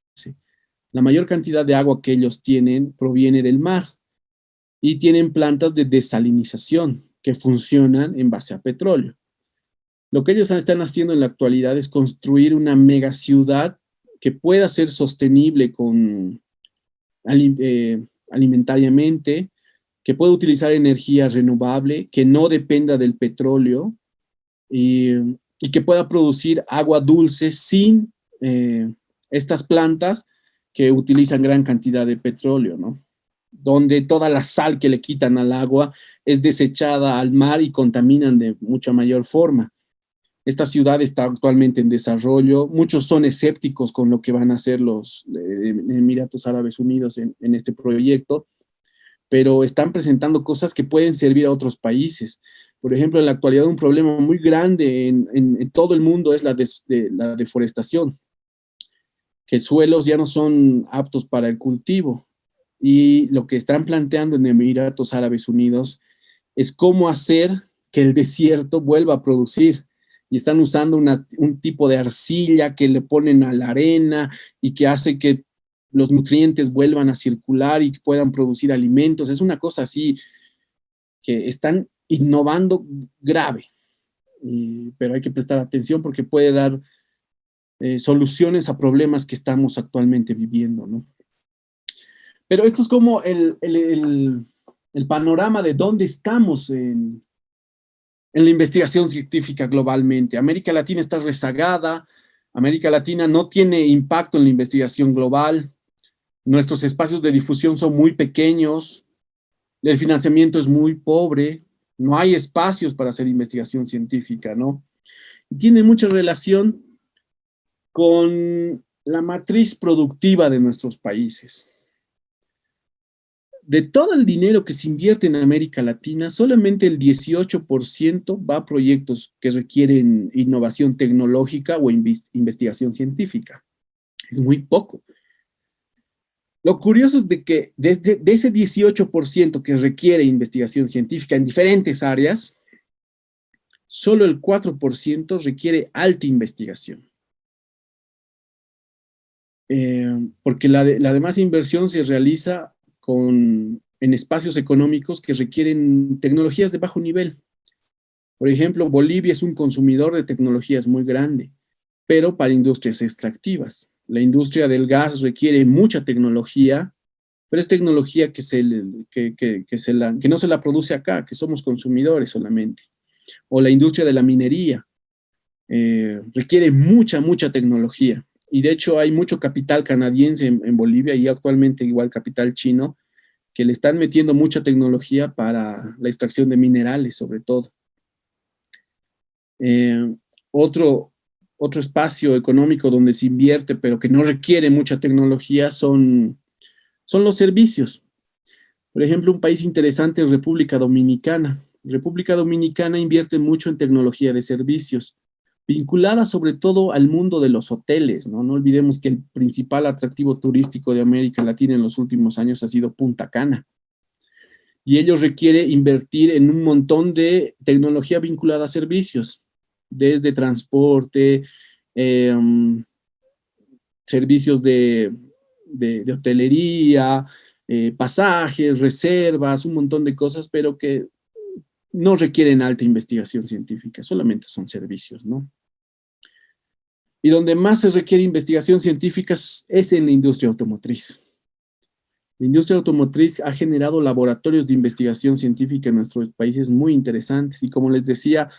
La mayor cantidad de agua que ellos tienen proviene del mar y tienen plantas de desalinización que funcionan en base a petróleo. Lo que ellos están haciendo en la actualidad es construir una megaciudad que pueda ser sostenible alimentariamente, que pueda utilizar energía renovable, que no dependa del petróleo y que pueda producir agua dulce sin estas plantas que utilizan gran cantidad de petróleo, ¿no? Donde toda la sal que le quitan al agua es desechada al mar y contaminan de mucha mayor forma. Esta ciudad está actualmente en desarrollo. Muchos son escépticos con lo que van a hacer los Emiratos Árabes Unidos en este proyecto, pero están presentando cosas que pueden servir a otros países. Por ejemplo, en la actualidad un problema muy grande en todo el mundo es la deforestación, que suelos ya no son aptos para el cultivo. Y lo que están planteando en Emiratos Árabes Unidos es cómo hacer que el desierto vuelva a producir. Y están usando un tipo de arcilla que le ponen a la arena y que hace que los nutrientes vuelvan a circular y que puedan producir alimentos. Es una cosa así que están innovando grave, pero hay que prestar atención porque puede dar soluciones a problemas que estamos actualmente viviendo, ¿no? Pero esto es como el panorama de dónde estamos en la investigación científica globalmente. América Latina está rezagada, América Latina no tiene impacto en la investigación global, nuestros espacios de difusión son muy pequeños, El financiamiento es muy pobre, no hay espacios para hacer investigación científica, ¿no? Y tiene mucha relación con la matriz productiva de nuestros países. De todo el dinero que se invierte en América Latina, solamente el 18% va a proyectos que requieren innovación tecnológica o investigación científica. Es muy poco. Lo curioso es de que de ese 18% que requiere investigación científica en diferentes áreas, solo el 4% requiere alta investigación. Porque la demás inversión se realiza en espacios económicos que requieren tecnologías de bajo nivel. Por ejemplo, Bolivia es un consumidor de tecnologías muy grande, pero para industrias extractivas. La industria del gas requiere mucha tecnología, pero es tecnología que no se la produce acá, que somos consumidores solamente. O la industria de la minería requiere mucha tecnología. Y de hecho hay mucho capital canadiense en Bolivia y actualmente igual capital chino que le están metiendo mucha tecnología para la extracción de minerales, sobre todo. Eh, otro, otro espacio económico donde se invierte, pero que no requiere mucha tecnología, son los servicios. Por ejemplo, un país interesante es República Dominicana. República Dominicana invierte mucho en tecnología de servicios, vinculada sobre todo al mundo de los hoteles, ¿no? No olvidemos que el principal atractivo turístico de América Latina en los últimos años ha sido Punta Cana. Y ello requiere invertir en un montón de tecnología vinculada a servicios, desde transporte, eh, servicios de hotelería, pasajes, reservas, un montón de cosas, pero que no requieren alta investigación científica, solamente son servicios, ¿no? Y donde más se requiere investigación científica es en la industria automotriz. La industria automotriz ha generado laboratorios de investigación científica en nuestros países muy interesantes y como les decía,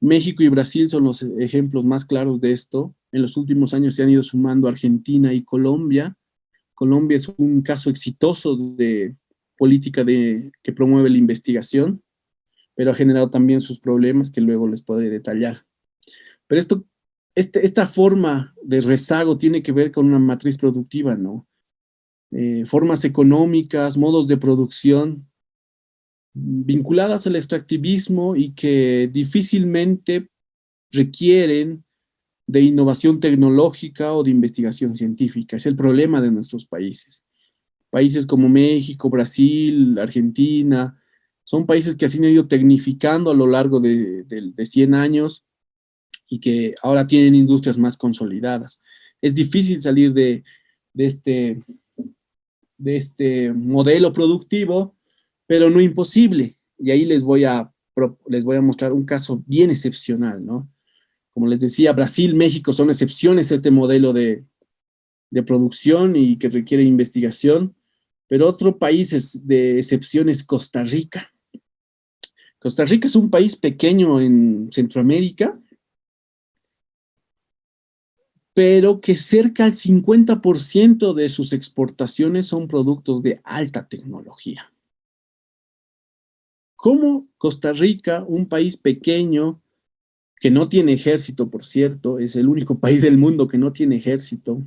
México y Brasil son los ejemplos más claros de esto. En los últimos años se han ido sumando Argentina y Colombia. Colombia es un caso exitoso de política que promueve la investigación, pero ha generado también sus problemas que luego les podré detallar. Pero esta forma de rezago tiene que ver con una matriz productiva, ¿no? Formas económicas, modos de producción vinculadas al extractivismo y que difícilmente requieren de innovación tecnológica o de investigación científica. Es el problema de nuestros países. Países como México, Brasil, Argentina, son países que se han ido tecnificando a lo largo de 100 años y que ahora tienen industrias más consolidadas. Es difícil salir de este modelo productivo, pero no imposible. Y ahí les voy a mostrar un caso bien excepcional, ¿no? Como les decía, Brasil, México son excepciones a este modelo de producción y que requiere investigación, pero otro país de excepción es Costa Rica. Costa Rica es un país pequeño en Centroamérica, pero que cerca del 50% de sus exportaciones son productos de alta tecnología. ¿Cómo Costa Rica, un país pequeño, que no tiene ejército, por cierto, es el único país del mundo que no tiene ejército,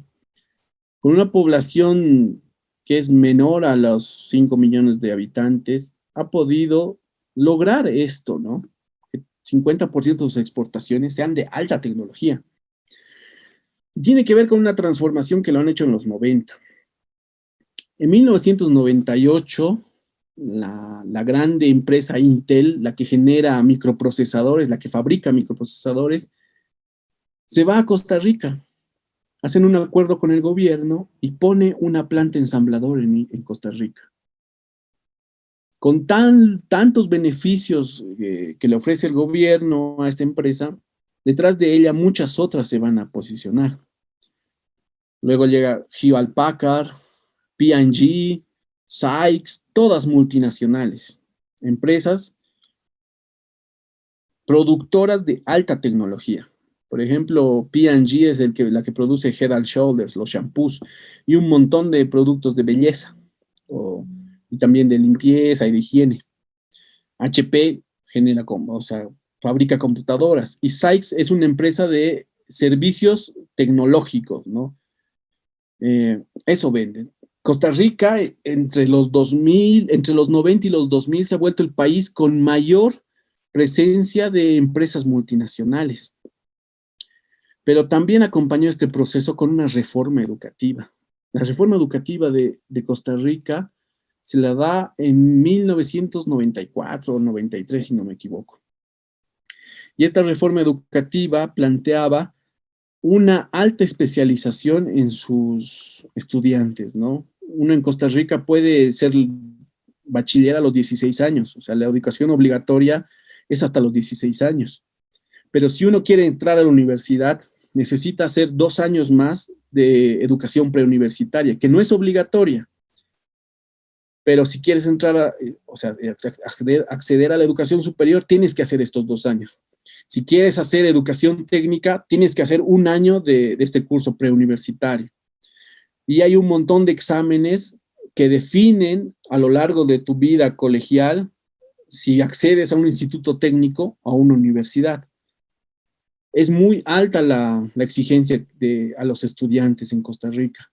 con una población que es menor a los 5 millones de habitantes, ha podido lograr esto, ¿no? Que 50% de sus exportaciones sean de alta tecnología. Tiene que ver con una transformación que lo han hecho en los 90. En 1998, la grande empresa Intel, la que genera microprocesadores, la que fabrica microprocesadores, se va a Costa Rica. Hacen un acuerdo con el gobierno y pone una planta ensambladora en Costa Rica. Con tantos beneficios que le ofrece el gobierno a esta empresa, detrás de ella muchas otras se van a posicionar. Luego llega Hewlett Packard, P&G, Sykes, todas multinacionales, empresas productoras de alta tecnología. Por ejemplo, P&G es la que produce Head & Shoulders, los shampoos y un montón de productos de belleza. O y también de limpieza y de higiene. HP fabrica computadoras, y Sykes es una empresa de servicios tecnológicos, ¿no? Eso venden. Costa Rica, entre los 2000, entre los 90 y los 2000, se ha vuelto el país con mayor presencia de empresas multinacionales. Pero también acompañó este proceso con una reforma educativa. La reforma educativa de Costa Rica se la da en 1994 o 93, si no me equivoco. Y esta reforma educativa planteaba una alta especialización en sus estudiantes, ¿no? Uno en Costa Rica puede ser bachiller a los 16 años, o sea, la educación obligatoria es hasta los 16 años. Pero si uno quiere entrar a la universidad, necesita hacer 2 años más de educación preuniversitaria, que no es obligatoria. Pero si quieres entrar acceder a la educación superior, tienes que hacer estos 2 años. Si quieres hacer educación técnica, tienes que hacer 1 año de este curso preuniversitario. Y hay un montón de exámenes que definen a lo largo de tu vida colegial si accedes a un instituto técnico o a una universidad. Es muy alta la exigencia a los estudiantes en Costa Rica.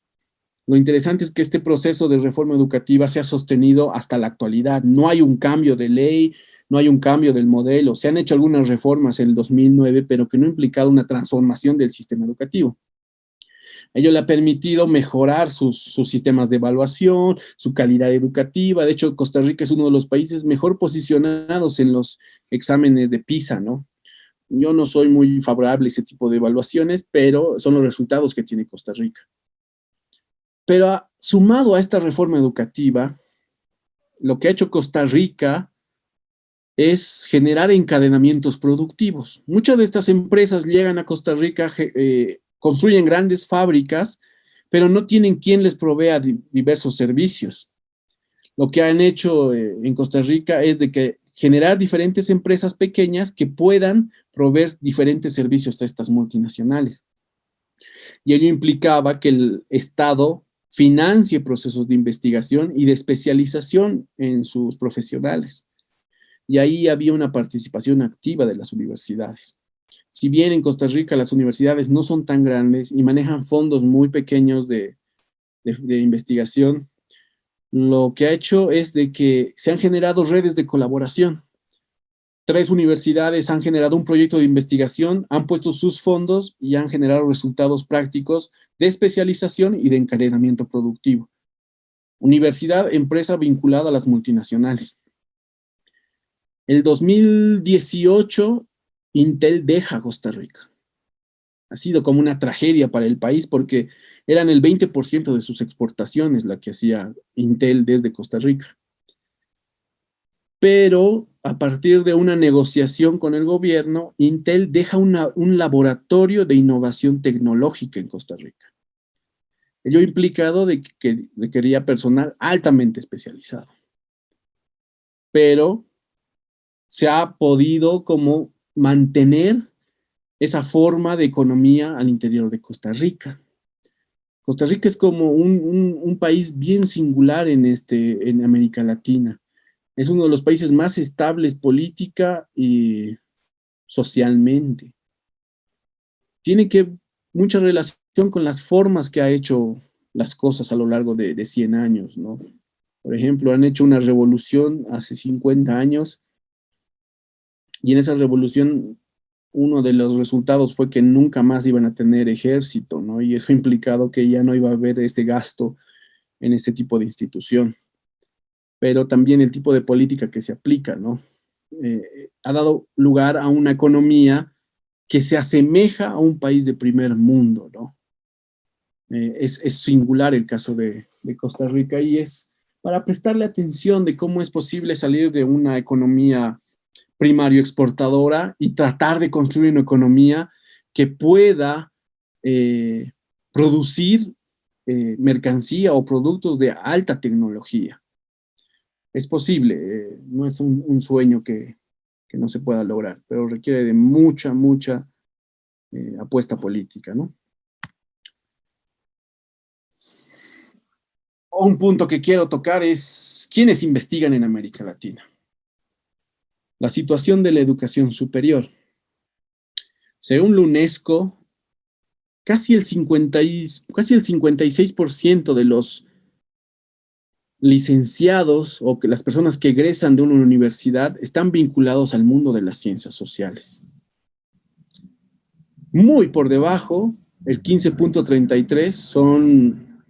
Lo interesante es que este proceso de reforma educativa se ha sostenido hasta la actualidad. No hay un cambio de ley, no hay un cambio del modelo. Se han hecho algunas reformas en el 2009, pero que no ha implicado una transformación del sistema educativo. Ello le ha permitido mejorar sus sistemas de evaluación, su calidad educativa. De hecho, Costa Rica es uno de los países mejor posicionados en los exámenes de PISA, ¿no? Yo no soy muy favorable a ese tipo de evaluaciones, pero son los resultados que tiene Costa Rica. Pero sumado a esta reforma educativa, lo que ha hecho Costa Rica es generar encadenamientos productivos. Muchas de estas empresas llegan a Costa Rica, construyen grandes fábricas, pero no tienen quien les provea diversos servicios. Lo que han hecho en Costa Rica es de que generar diferentes empresas pequeñas que puedan proveer diferentes servicios a estas multinacionales. Y ello implicaba que el Estado financie procesos de investigación y de especialización en sus profesionales. Y ahí había una participación activa de las universidades. Si bien en Costa Rica las universidades no son tan grandes y manejan fondos muy pequeños de investigación, lo que ha hecho es de que se han generado redes de colaboración. 3 universidades han generado un proyecto de investigación, han puesto sus fondos y han generado resultados prácticos de especialización y de encadenamiento productivo. Universidad, empresa vinculada a las multinacionales. El 2018, Intel deja Costa Rica. Ha sido como una tragedia para el país porque eran el 20% de sus exportaciones la que hacía Intel desde Costa Rica. Pero a partir de una negociación con el gobierno, Intel deja un laboratorio de innovación tecnológica en Costa Rica. Ello implicado de que requería personal altamente especializado. Pero se ha podido como mantener esa forma de economía al interior de Costa Rica. Costa Rica es como un país bien singular en América Latina. Es uno de los países más estables política y socialmente. Tiene mucha relación con las formas que ha hecho las cosas a lo largo de 100 años, ¿no? Por ejemplo, han hecho una revolución hace 50 años y en esa revolución uno de los resultados fue que nunca más iban a tener ejército, ¿no? Y eso ha implicado que ya no iba a haber ese gasto en este tipo de institución. Pero también el tipo de política que se aplica, ¿no? Ha dado lugar a una economía que se asemeja a un país de primer mundo, ¿no? Es singular el caso de Costa Rica y es para prestarle atención de cómo es posible salir de una economía primario exportadora y tratar de construir una economía que pueda producir mercancía o productos de alta tecnología. Es posible, no es un sueño que no se pueda lograr, pero requiere de mucha apuesta política, ¿no? un punto que quiero tocar es quiénes investigan en América Latina. La situación de la educación superior. Según la UNESCO, casi el 56% de los licenciados o que las personas que egresan de una universidad están vinculados al mundo de las ciencias sociales. Muy por debajo, el 15.33 son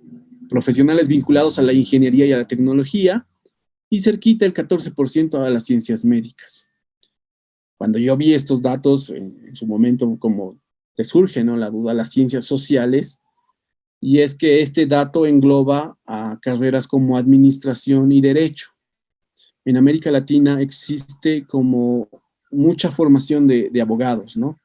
profesionales vinculados a la ingeniería y a la tecnología, y cerquita el 14% a las ciencias médicas. Cuando yo vi estos datos, en su momento como te surge, ¿no?, la duda, las ciencias sociales, y es que este dato engloba a carreras como administración y derecho. En América Latina existe como mucha formación de abogados, ¿no?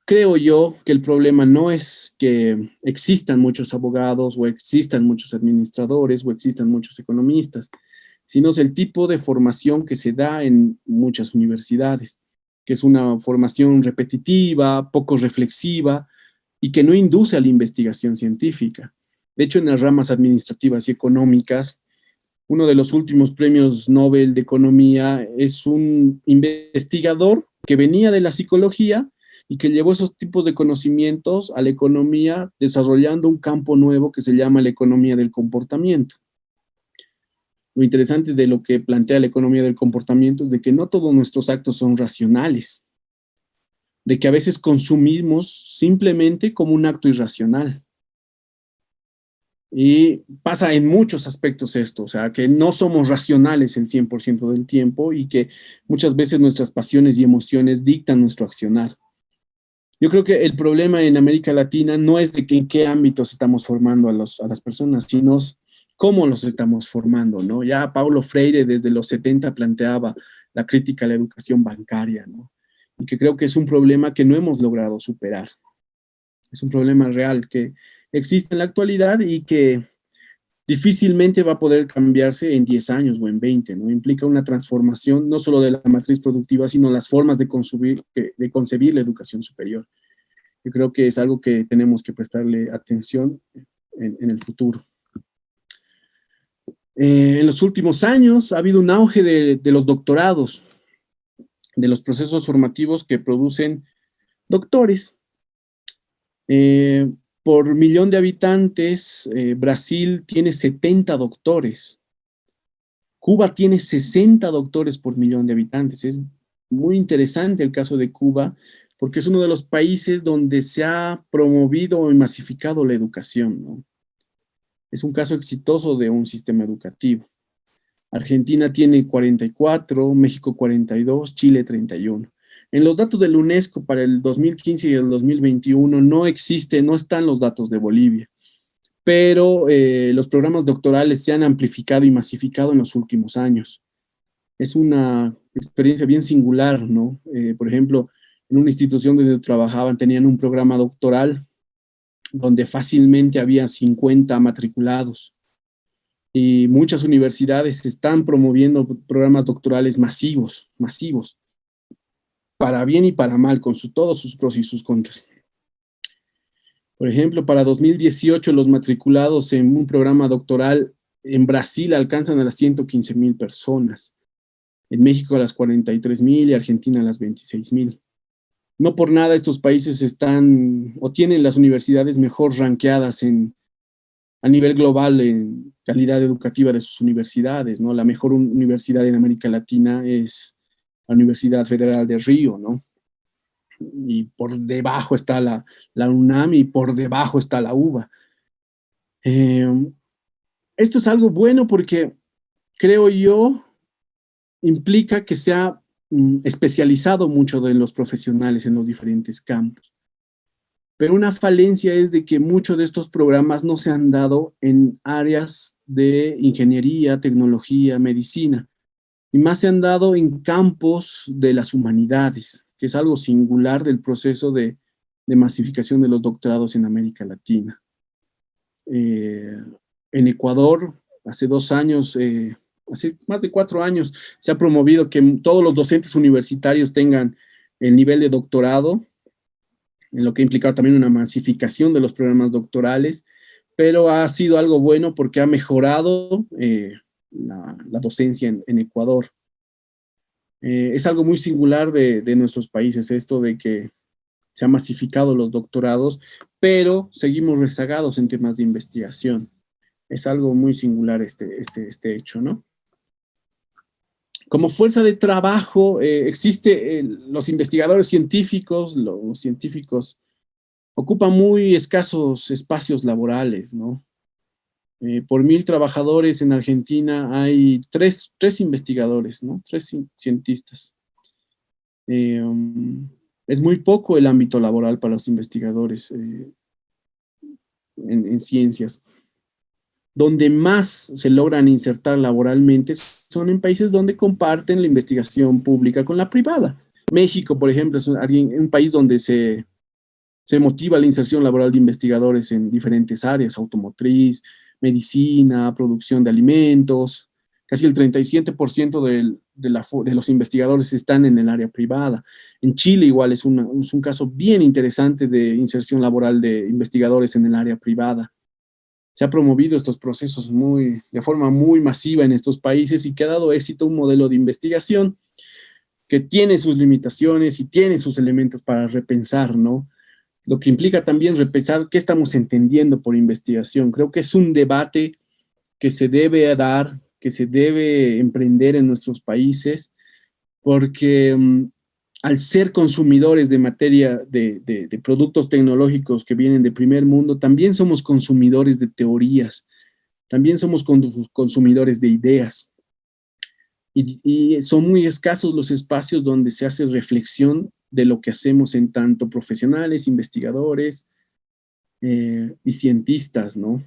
Creo yo que el problema no es que existan muchos abogados o existan muchos administradores o existan muchos economistas, sino es el tipo de formación que se da en muchas universidades, que es una formación repetitiva, poco reflexiva y que no induce a la investigación científica. De hecho, en las ramas administrativas y económicas, uno de los últimos premios Nobel de Economía es un investigador que venía de la psicología y que llevó esos tipos de conocimientos a la economía, desarrollando un campo nuevo que se llama la economía del comportamiento. Lo interesante de lo que plantea la economía del comportamiento es de que no todos nuestros actos son racionales, de que a veces consumimos simplemente como un acto irracional. Y pasa en muchos aspectos esto, o sea, que no somos racionales el 100% del tiempo y que muchas veces nuestras pasiones y emociones dictan nuestro accionar. Yo creo que el problema en América Latina no es de que en qué ámbitos estamos formando a las personas, sino cómo los estamos formando, ¿no? Ya Paulo Freire desde los 70 planteaba la crítica a la educación bancaria, ¿no? Y que creo que es un problema que no hemos logrado superar. Es un problema real que existe en la actualidad y que difícilmente va a poder cambiarse en 10 años o en 20, ¿no? Implica una transformación no solo de la matriz productiva, sino las formas de concebir la educación superior. Yo creo que es algo que tenemos que prestarle atención en el futuro. En los últimos años ha habido un auge de los doctorados, de los procesos formativos que producen doctores. Por millón de habitantes, Brasil tiene 70 doctores. Cuba tiene 60 doctores por millón de habitantes. Es muy interesante el caso de Cuba, porque es uno de los países donde se ha promovido y masificado la educación, ¿no? Es un caso exitoso de un sistema educativo. Argentina tiene 44, México 42, Chile 31. En los datos de la UNESCO para el 2015 y el 2021 no están los datos de Bolivia, pero los programas doctorales se han amplificado y masificado en los últimos años. Es una experiencia bien singular, ¿no? Por ejemplo, en una institución donde trabajaban tenían un programa doctoral donde fácilmente había 50 matriculados. Y muchas universidades están promoviendo programas doctorales masivos, para bien y para mal, con todos sus pros y sus contras. Por ejemplo, para 2018 los matriculados en un programa doctoral en Brasil alcanzan a las 115,000 personas, en México a las 43,000 y Argentina a las 26,000. No por nada estos países están o tienen las universidades mejor rankeadas a nivel global en calidad educativa de sus universidades, ¿no? La mejor universidad en América Latina es la Universidad Federal de Río, ¿no? Y por debajo está la UNAM y por debajo está la UBA. Esto es algo bueno porque creo yo implica que se ha especializado mucho de los profesionales en los diferentes campos. Pero una falencia es de que muchos de estos programas no se han dado en áreas de ingeniería, tecnología, medicina, y más se han dado en campos de las humanidades, que es algo singular del proceso de masificación de los doctorados en América Latina. En Ecuador, hace 2 años, hace más de 4 años, se ha promovido que todos los docentes universitarios tengan el nivel de doctorado, en lo que ha implicado también una masificación de los programas doctorales, pero ha sido algo bueno porque ha mejorado la docencia en Ecuador. Es algo muy singular de nuestros países, esto de que se han masificado los doctorados, pero seguimos rezagados en temas de investigación. Es algo muy singular este hecho, ¿no? Como fuerza de trabajo, los investigadores científicos, los científicos ocupan muy escasos espacios laborales, ¿no? Por 1000 trabajadores en Argentina hay tres investigadores, ¿no? Tres cientistas. Es muy poco el ámbito laboral para los investigadores en ciencias. Donde más se logran insertar laboralmente son en países donde comparten la investigación pública con la privada. México, por ejemplo, es un país donde se motiva la inserción laboral de investigadores en diferentes áreas, automotriz, medicina, producción de alimentos. Casi el 37% de los investigadores están en el área privada. En Chile igual es un caso bien interesante de inserción laboral de investigadores en el área privada. Se ha promovido estos procesos de forma muy masiva en estos países y que ha dado éxito a un modelo de investigación que tiene sus limitaciones y tiene sus elementos para repensar, ¿no? Lo que implica también repensar qué estamos entendiendo por investigación. Creo que es un debate que se debe dar, que se debe emprender en nuestros países, porque al ser consumidores de materia, de productos tecnológicos que vienen de primer mundo, también somos consumidores de teorías, también somos consumidores de ideas. Y son muy escasos los espacios donde se hace reflexión de lo que hacemos en tanto profesionales, investigadores y cientistas, ¿no?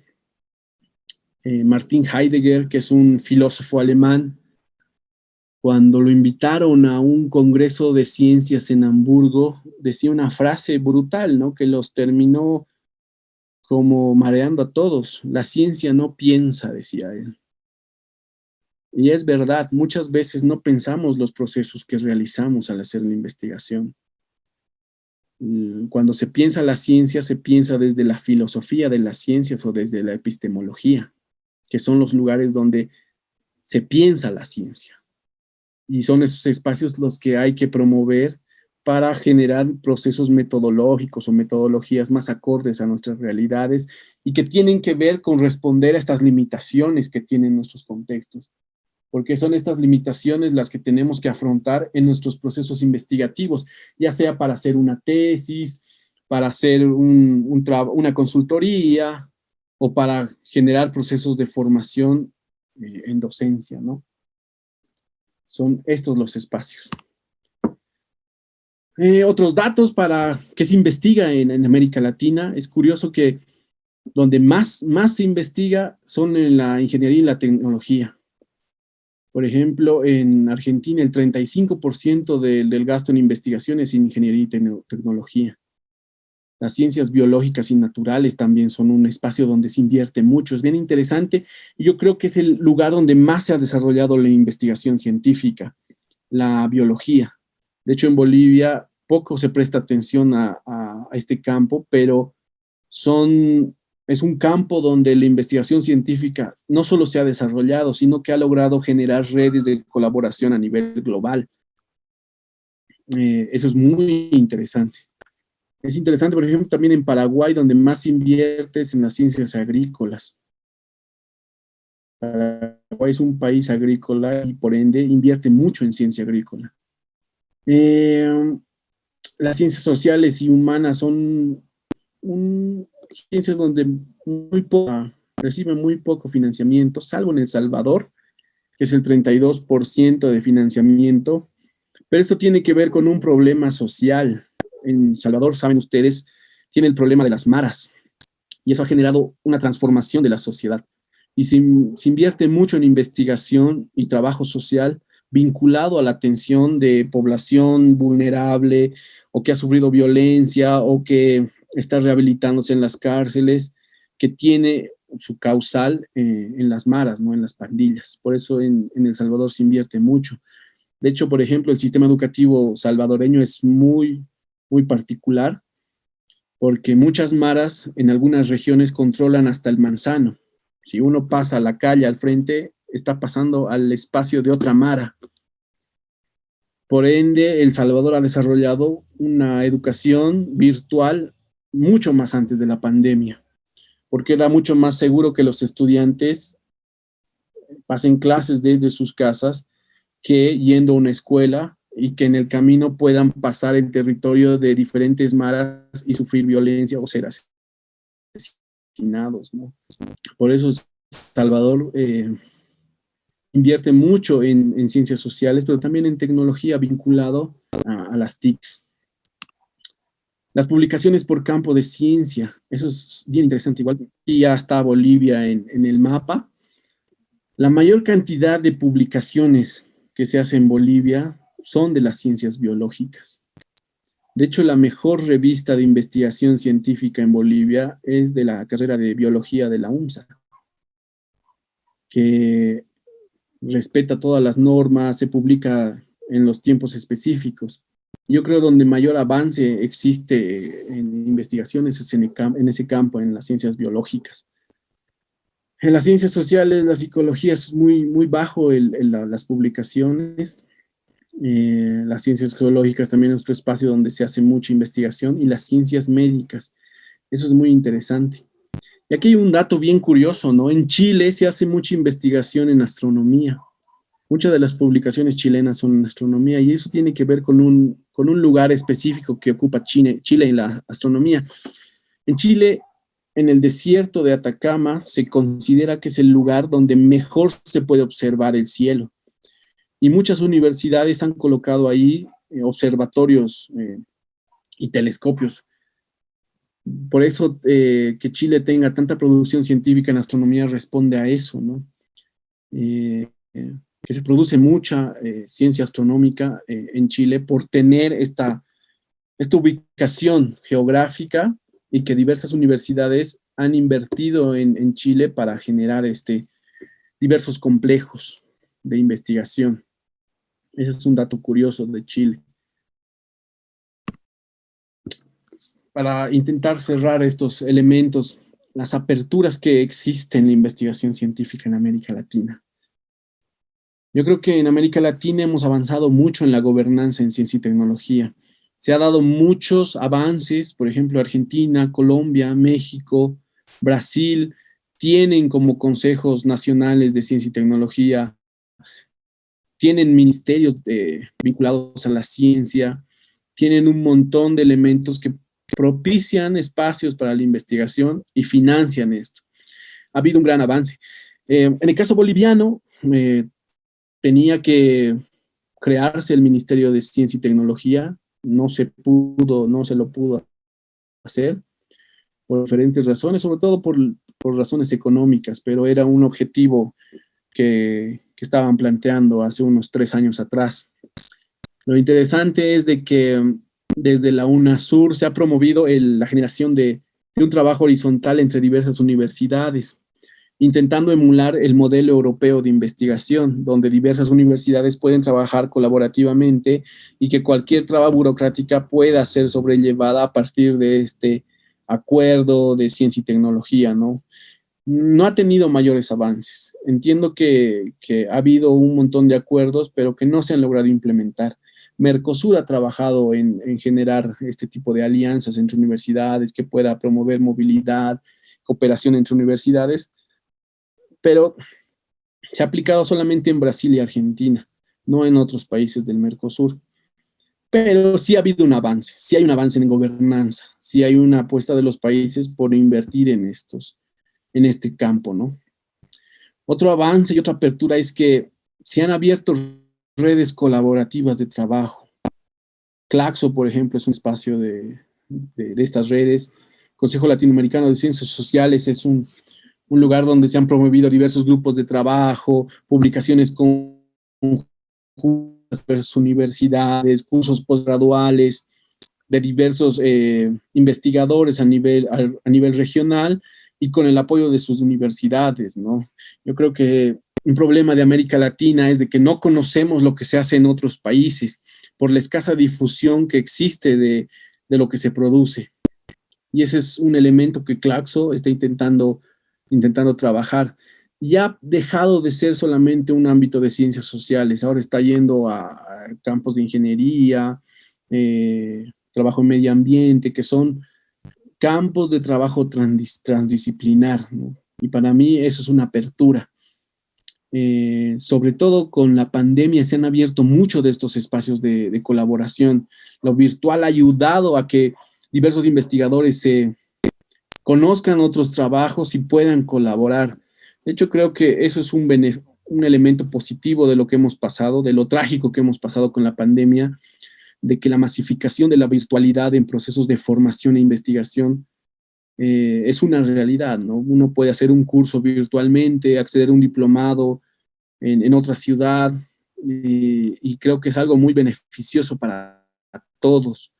Martin Heidegger, que es un filósofo alemán, cuando lo invitaron a un congreso de ciencias en Hamburgo, decía una frase brutal, ¿no? Que los terminó como mareando a todos. La ciencia no piensa, decía él. Y es verdad, muchas veces no pensamos los procesos que realizamos al hacer la investigación. Cuando se piensa la ciencia, se piensa desde la filosofía de las ciencias o desde la epistemología, que son los lugares donde se piensa la ciencia. Y son esos espacios los que hay que promover para generar procesos metodológicos o metodologías más acordes a nuestras realidades y que tienen que ver con responder a estas limitaciones que tienen nuestros contextos, porque son estas limitaciones las que tenemos que afrontar en nuestros procesos investigativos, ya sea para hacer una tesis, para hacer una consultoría o para generar procesos de formación en docencia, ¿no? Son estos los espacios. Otros datos para qué se investiga en América Latina. Es curioso que donde más se investiga son en la ingeniería y la tecnología. Por ejemplo, en Argentina el 35% del gasto en investigación es en ingeniería y tecnología. Las ciencias biológicas y naturales también son un espacio donde se invierte mucho. Es bien interesante y yo creo que es el lugar donde más se ha desarrollado la investigación científica, la biología. De hecho, en Bolivia poco se presta atención a este campo, pero es un campo donde la investigación científica no solo se ha desarrollado, sino que ha logrado generar redes de colaboración a nivel global. Eso es muy interesante. Es interesante, por ejemplo, también en Paraguay, donde más inviertes en las ciencias agrícolas. Paraguay es un país agrícola y por ende invierte mucho en ciencia agrícola. Las ciencias sociales y humanas son ciencias donde reciben muy poco financiamiento, salvo en El Salvador, que es el 32% de financiamiento, pero esto tiene que ver con un problema social. En El Salvador, saben ustedes, tiene el problema de las maras, y eso ha generado una transformación de la sociedad. Y se invierte mucho en investigación y trabajo social vinculado a la atención de población vulnerable o que ha sufrido violencia o que está rehabilitándose en las cárceles, que tiene su causal en las maras, ¿no? En las pandillas. Por eso en El Salvador se invierte mucho. De hecho, por ejemplo, el sistema educativo salvadoreño es muy particular, porque muchas maras en algunas regiones controlan hasta el manzano. Si uno pasa a la calle al frente, está pasando al espacio de otra mara. Por ende, El Salvador ha desarrollado una educación virtual mucho más antes de la pandemia, porque era mucho más seguro que los estudiantes pasen clases desde sus casas que yendo a una escuela y que en el camino puedan pasar el territorio de diferentes maras y sufrir violencia o ser asesinados, ¿no? Por eso El Salvador invierte mucho en ciencias sociales, pero también en tecnología vinculado a las TICs. Las publicaciones por campo de ciencia, eso es bien interesante, igual, y ya está Bolivia en el mapa. La mayor cantidad de publicaciones que se hace en Bolivia son de las ciencias biológicas. De hecho, la mejor revista de investigación científica en Bolivia es de la carrera de biología de la UNSA, que respeta todas las normas, se publica en los tiempos específicos. Yo creo donde mayor avance existe en investigaciones es en ese campo, en las ciencias biológicas. En las ciencias sociales, la psicología es muy bajo las publicaciones. Las ciencias geológicas también es otro espacio donde se hace mucha investigación, y las ciencias médicas. Eso es muy interesante. Y aquí hay un dato bien curioso, ¿no? En Chile se hace mucha investigación en astronomía. Muchas de las publicaciones chilenas son en astronomía, y eso tiene que ver con un lugar específico que ocupa Chile en la astronomía. En Chile, en el desierto de Atacama, se considera que es el lugar donde mejor se puede observar el cielo. Y muchas universidades han colocado ahí observatorios y telescopios. Por eso que Chile tenga tanta producción científica en astronomía responde a eso, ¿no? Que se produce mucha ciencia astronómica en Chile por tener esta ubicación geográfica, y que diversas universidades han invertido en Chile para generar diversos complejos de investigación. Ese es un dato curioso de Chile. Para intentar cerrar estos elementos, las aperturas que existen en la investigación científica en América Latina. Yo creo que en América Latina hemos avanzado mucho en la gobernanza en ciencia y tecnología. Se ha dado muchos avances, por ejemplo, Argentina, Colombia, México, Brasil, tienen como consejos nacionales de ciencia y tecnología, tienen ministerios vinculados a la ciencia, tienen un montón de elementos que propician espacios para la investigación y financian esto. Ha habido un gran avance. En el caso boliviano, tenía que crearse el Ministerio de Ciencia y Tecnología, no se lo pudo hacer por diferentes razones, sobre todo por razones económicas, pero era un objetivo que estaban planteando hace unos 3 años atrás. Lo interesante es de que desde la UNASUR se ha promovido la generación de un trabajo horizontal entre diversas universidades, intentando emular el modelo europeo de investigación, donde diversas universidades pueden trabajar colaborativamente y que cualquier traba burocrática pueda ser sobrellevada a partir de este acuerdo de ciencia y tecnología, ¿no? No ha tenido mayores avances. Entiendo que ha habido un montón de acuerdos, pero que no se han logrado implementar. Mercosur ha trabajado en generar este tipo de alianzas entre universidades que pueda promover movilidad, cooperación entre universidades, pero se ha aplicado solamente en Brasil y Argentina, no en otros países del Mercosur. Pero sí ha habido un avance, sí hay un avance en gobernanza, sí hay una apuesta de los países por invertir en este campo, ¿no? Otro avance y otra apertura es que se han abierto redes colaborativas de trabajo. Claxo, por ejemplo, es un espacio de estas redes. Consejo Latinoamericano de Ciencias Sociales es un lugar donde se han promovido diversos grupos de trabajo, publicaciones con diversas universidades, cursos postgraduales de diversos investigadores a nivel regional y con el apoyo de sus universidades, ¿no? Yo creo que un problema de América Latina es de que no conocemos lo que se hace en otros países por la escasa difusión que existe de lo que se produce. Y ese es un elemento que Claxo está intentando trabajar. Y ha dejado de ser solamente un ámbito de ciencias sociales, ahora está yendo a campos de ingeniería, trabajo en medio ambiente, que son campos de trabajo transdisciplinar, ¿no? Y para mí eso es una apertura. Sobre todo con la pandemia se han abierto muchos de estos espacios de colaboración. Lo virtual ha ayudado a que diversos investigadores se conozcan otros trabajos y puedan colaborar. De hecho, creo que eso es un elemento positivo de lo que hemos pasado, de lo trágico que hemos pasado con la pandemia, de que la masificación de la virtualidad en procesos de formación e investigación es una realidad, ¿no? Uno puede hacer un curso virtualmente, acceder a un diplomado en otra ciudad, y creo que es algo muy beneficioso para todos,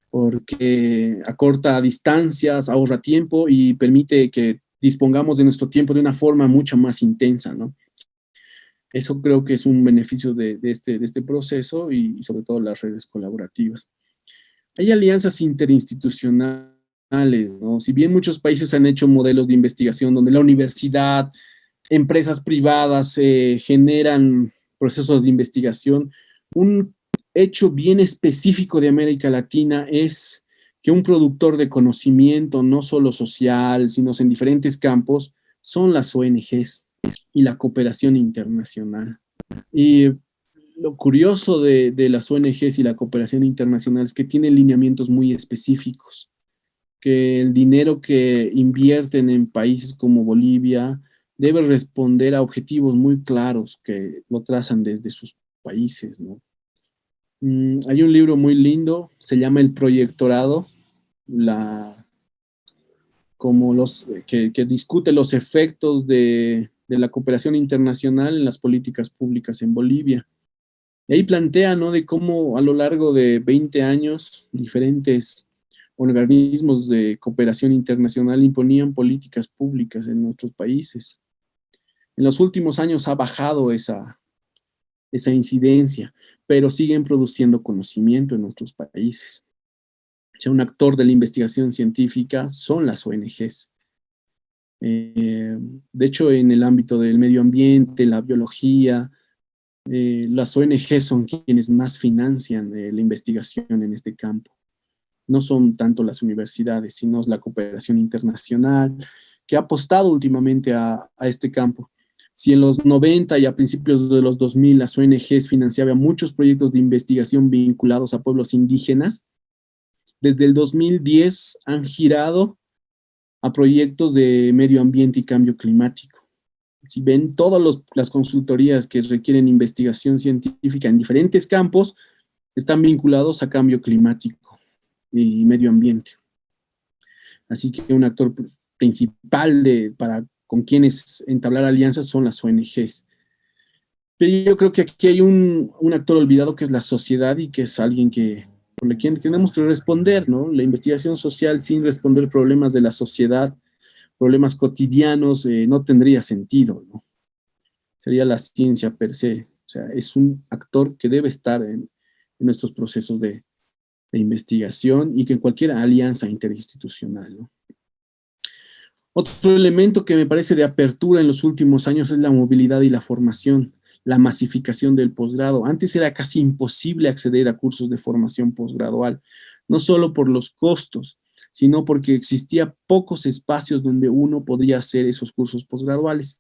porque acorta distancias, ahorra tiempo y permite que dispongamos de nuestro tiempo de una forma mucho más intensa, ¿no? Eso creo que es un beneficio de este proceso y sobre todo las redes colaborativas. Hay alianzas interinstitucionales, ¿no? Si bien muchos países han hecho modelos de investigación donde la universidad, empresas privadas generan procesos de investigación, un hecho bien específico de América Latina es que un productor de conocimiento, no solo social, sino en diferentes campos, son las ONGs y la cooperación internacional. Y lo curioso de las ONGs y la cooperación internacional es que tienen lineamientos muy específicos, que el dinero que invierten en países como Bolivia debe responder a objetivos muy claros que lo trazan desde sus países, ¿no? Hay un libro muy lindo, se llama El Proyectorado, como que discute los efectos de la cooperación internacional en las políticas públicas en Bolivia. Y ahí plantea, ¿no?, de cómo a lo largo de 20 años diferentes organismos de cooperación internacional imponían políticas públicas en nuestros países. En los últimos años ha bajado esa incidencia, pero siguen produciendo conocimiento en nuestros países. O sea, un actor de la investigación científica son las ONGs. De hecho, en el ámbito del medio ambiente, la biología, las ONG son quienes más financian la investigación en este campo. No son tanto las universidades, sino la cooperación internacional, que ha apostado últimamente a este campo. Si en los 90 y a principios de los 2000 las ONGs financiaban muchos proyectos de investigación vinculados a pueblos indígenas, desde el 2010 han girado a proyectos de medio ambiente y cambio climático. Si ven todas las consultorías que requieren investigación científica en diferentes campos, están vinculados a cambio climático y medio ambiente. Así que un actor principal con quienes entablar alianzas son las ONGs. Pero yo creo que aquí hay un actor olvidado que es la sociedad y que es alguien por el que tenemos que responder, ¿no? La investigación social sin responder problemas de la sociedad, problemas cotidianos, no tendría sentido, ¿no? Sería la ciencia per se. O sea, es un actor que debe estar en nuestros procesos de investigación y que en cualquier alianza interinstitucional, ¿no? Otro elemento que me parece de apertura en los últimos años es la movilidad y la formación, la masificación del posgrado. Antes era casi imposible acceder a cursos de formación posgradual, no solo por los costos, sino porque existía pocos espacios donde uno podría hacer esos cursos posgraduales.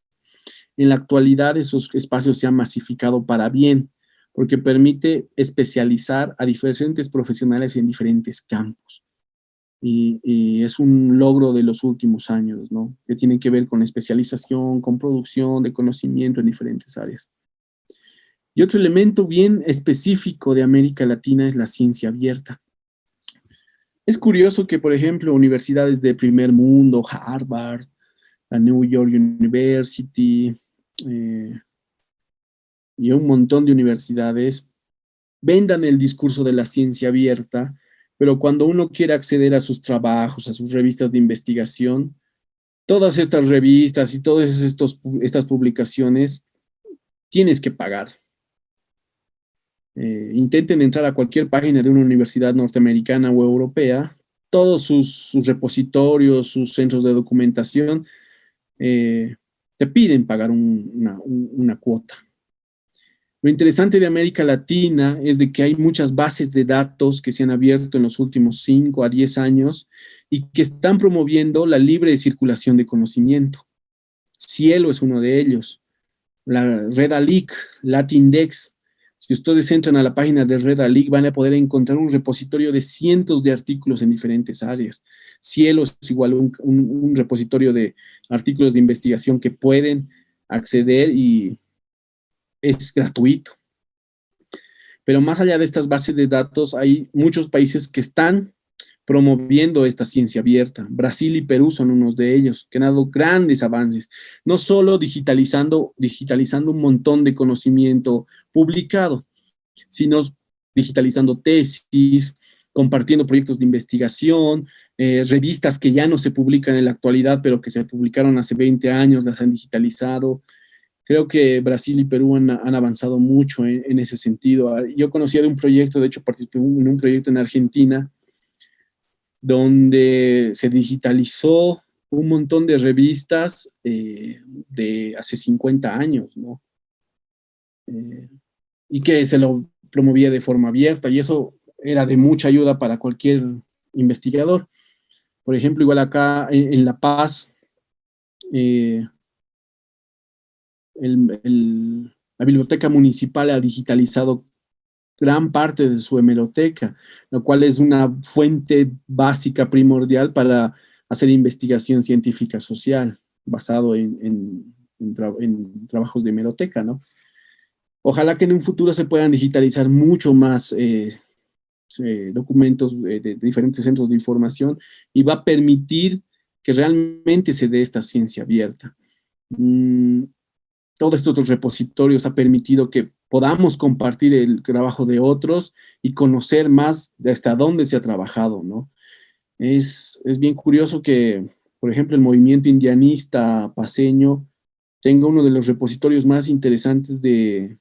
En la actualidad esos espacios se han masificado para bien, porque permite especializar a diferentes profesionales en diferentes campos. Y es un logro de los últimos años, ¿no? Que tiene que ver con especialización, con producción de conocimiento en diferentes áreas. Y otro elemento bien específico de América Latina es la ciencia abierta. Es curioso que, por ejemplo, universidades de primer mundo, Harvard, la New York University, y un montón de universidades vendan el discurso de la ciencia abierta, pero cuando uno quiere acceder a sus trabajos, a sus revistas de investigación, todas estas revistas y todas estas publicaciones tienes que pagar. Intenten entrar a cualquier página de una universidad norteamericana o europea todos sus repositorios, sus centros de documentación, te piden pagar una cuota. Lo interesante de América Latina es de que hay muchas bases de datos que se han abierto en los últimos 5 a 10 años y que están promoviendo la libre circulación de conocimiento. Cielo es uno de ellos. La Redalic, Latindex. Si ustedes entran a la página de Redalic, van a poder encontrar un repositorio de cientos de artículos en diferentes áreas. Cielo es igual un repositorio de artículos de investigación que pueden acceder y es gratuito. Pero más allá de estas bases de datos, hay muchos países que están promoviendo esta ciencia abierta. Brasil y Perú son unos de ellos, que han dado grandes avances, no solo digitalizando un montón de conocimiento publicado, sino digitalizando tesis, compartiendo proyectos de investigación, revistas que ya no se publican en la actualidad, pero que se publicaron hace 20 años, las han digitalizado. Creo que Brasil y Perú han avanzado mucho en ese sentido. Yo conocía de un proyecto, de hecho participé en un proyecto en Argentina, donde se digitalizó un montón de revistas de hace 50 años, ¿no? Y que se lo promovía de forma abierta, y eso era de mucha ayuda para cualquier investigador. Por ejemplo, igual acá en La Paz, la biblioteca municipal ha digitalizado gran parte de su hemeroteca, lo cual es una fuente básica primordial para hacer investigación científica social, basado en trabajos de hemeroteca, ¿no? Ojalá que en un futuro se puedan digitalizar mucho más documentos de diferentes centros de información y va a permitir que realmente se dé esta ciencia abierta. Todos estos repositorios ha permitido que podamos compartir el trabajo de otros y conocer más de hasta dónde se ha trabajado, ¿no? Es bien curioso que, por ejemplo, el movimiento indianista paceño tenga uno de los repositorios más interesantes de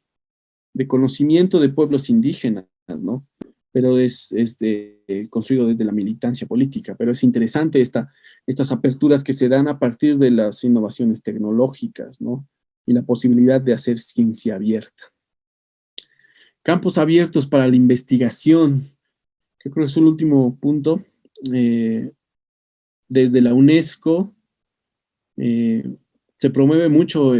conocimiento de pueblos indígenas, ¿no? Pero es construido desde la militancia política, pero es interesante estas aperturas que se dan a partir de las innovaciones tecnológicas, ¿no? Y la posibilidad de hacer ciencia abierta. Campos abiertos para la investigación. Yo creo que es el último punto. Desde la UNESCO se promueve mucho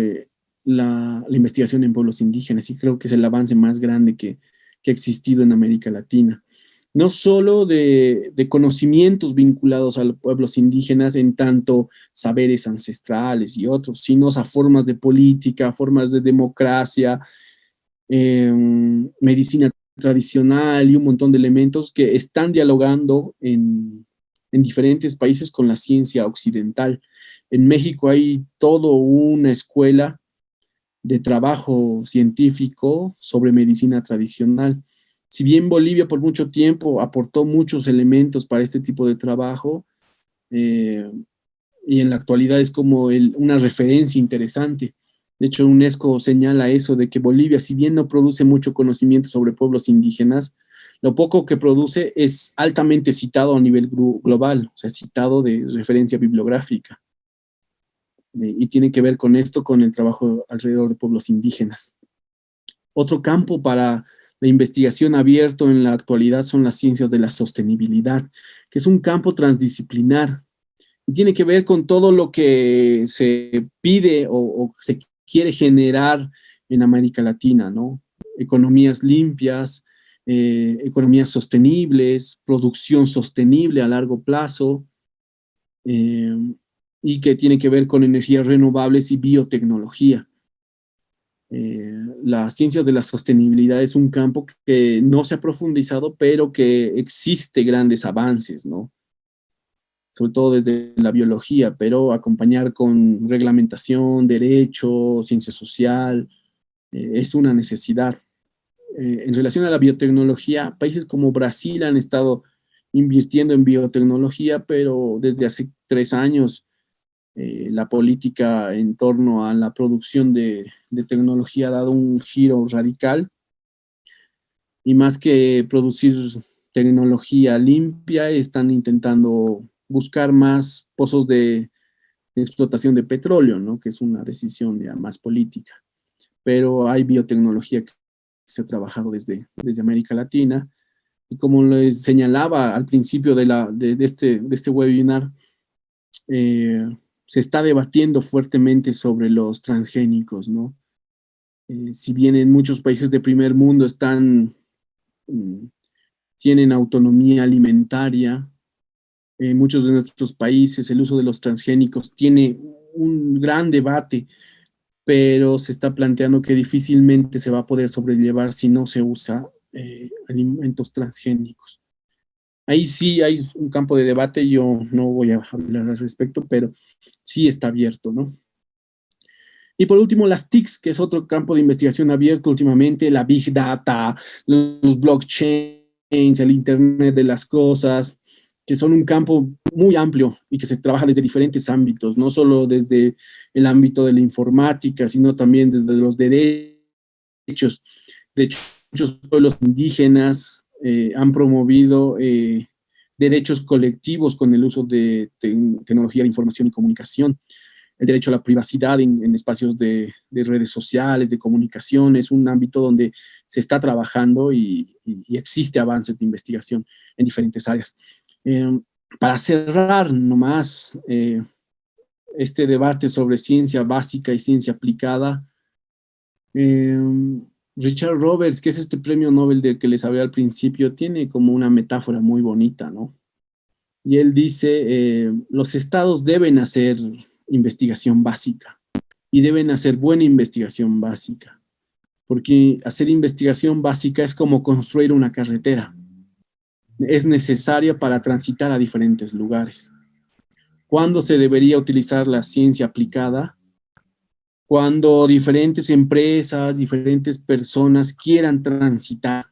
la investigación en pueblos indígenas y creo que es el avance más grande que ha existido en América Latina. No solo de conocimientos vinculados a los pueblos indígenas en tanto saberes ancestrales y otros, sino a formas de política, formas de democracia, medicina tradicional y un montón de elementos que están dialogando en diferentes países con la ciencia occidental. En México hay toda una escuela de trabajo científico sobre medicina tradicional. Si bien Bolivia por mucho tiempo aportó muchos elementos para este tipo de trabajo, y en la actualidad es como una referencia interesante. De hecho, UNESCO señala eso de que Bolivia, si bien no produce mucho conocimiento sobre pueblos indígenas, lo poco que produce es altamente citado a nivel global, o sea, citado de referencia bibliográfica. Y tiene que ver con esto, con el trabajo alrededor de pueblos indígenas. Otro campo para la investigación abierto en la actualidad son las ciencias de la sostenibilidad, que es un campo transdisciplinar y tiene que ver con todo lo que se pide o se quiere generar en América Latina, ¿no? Economías limpias, economías sostenibles, producción sostenible a largo plazo, y que tiene que ver con energías renovables y biotecnología. Las ciencias de la sostenibilidad es un campo que no se ha profundizado, pero que existe grandes avances, ¿no? Sobre todo desde la biología, pero acompañar con reglamentación, derecho, ciencia social, es una necesidad. En relación a la biotecnología, países como Brasil han estado invirtiendo en biotecnología, pero desde hace 3 años la política en torno a la producción de tecnología ha dado un giro radical y más que producir tecnología limpia, están intentando buscar más pozos de explotación de petróleo, ¿no? Que es una decisión ya más política. Pero hay biotecnología que se ha trabajado desde América Latina. Y como les señalaba al principio de este webinar, se está debatiendo fuertemente sobre los transgénicos, ¿no? Si bien en muchos países de primer mundo tienen autonomía alimentaria, en muchos de nuestros países el uso de los transgénicos tiene un gran debate, pero se está planteando que difícilmente se va a poder sobrellevar si no se usa alimentos transgénicos. Ahí sí hay un campo de debate, yo no voy a hablar al respecto, pero sí está abierto, ¿no? Y por último, las TICs, que es otro campo de investigación abierto últimamente, la Big Data, los blockchains, el Internet de las cosas, que son un campo muy amplio y que se trabaja desde diferentes ámbitos, no solo desde el ámbito de la informática, sino también desde los derechos. De hecho, muchos pueblos indígenas han promovido derechos colectivos con el uso de tecnología de información y comunicación. El derecho a la privacidad en espacios de redes sociales, de comunicación, es un ámbito donde se está trabajando y existe avances de investigación en diferentes áreas. Para cerrar nomás este debate sobre ciencia básica y ciencia aplicada, Richard Roberts, que es este premio Nobel del que les hablé al principio, tiene como una metáfora muy bonita, ¿no? Y él dice, los estados deben hacer investigación básica y deben hacer buena investigación básica, porque hacer investigación básica es como construir una carretera. Es necesaria para transitar a diferentes lugares. ¿Cuándo se debería utilizar la ciencia aplicada? Cuando diferentes empresas, diferentes personas quieran transitar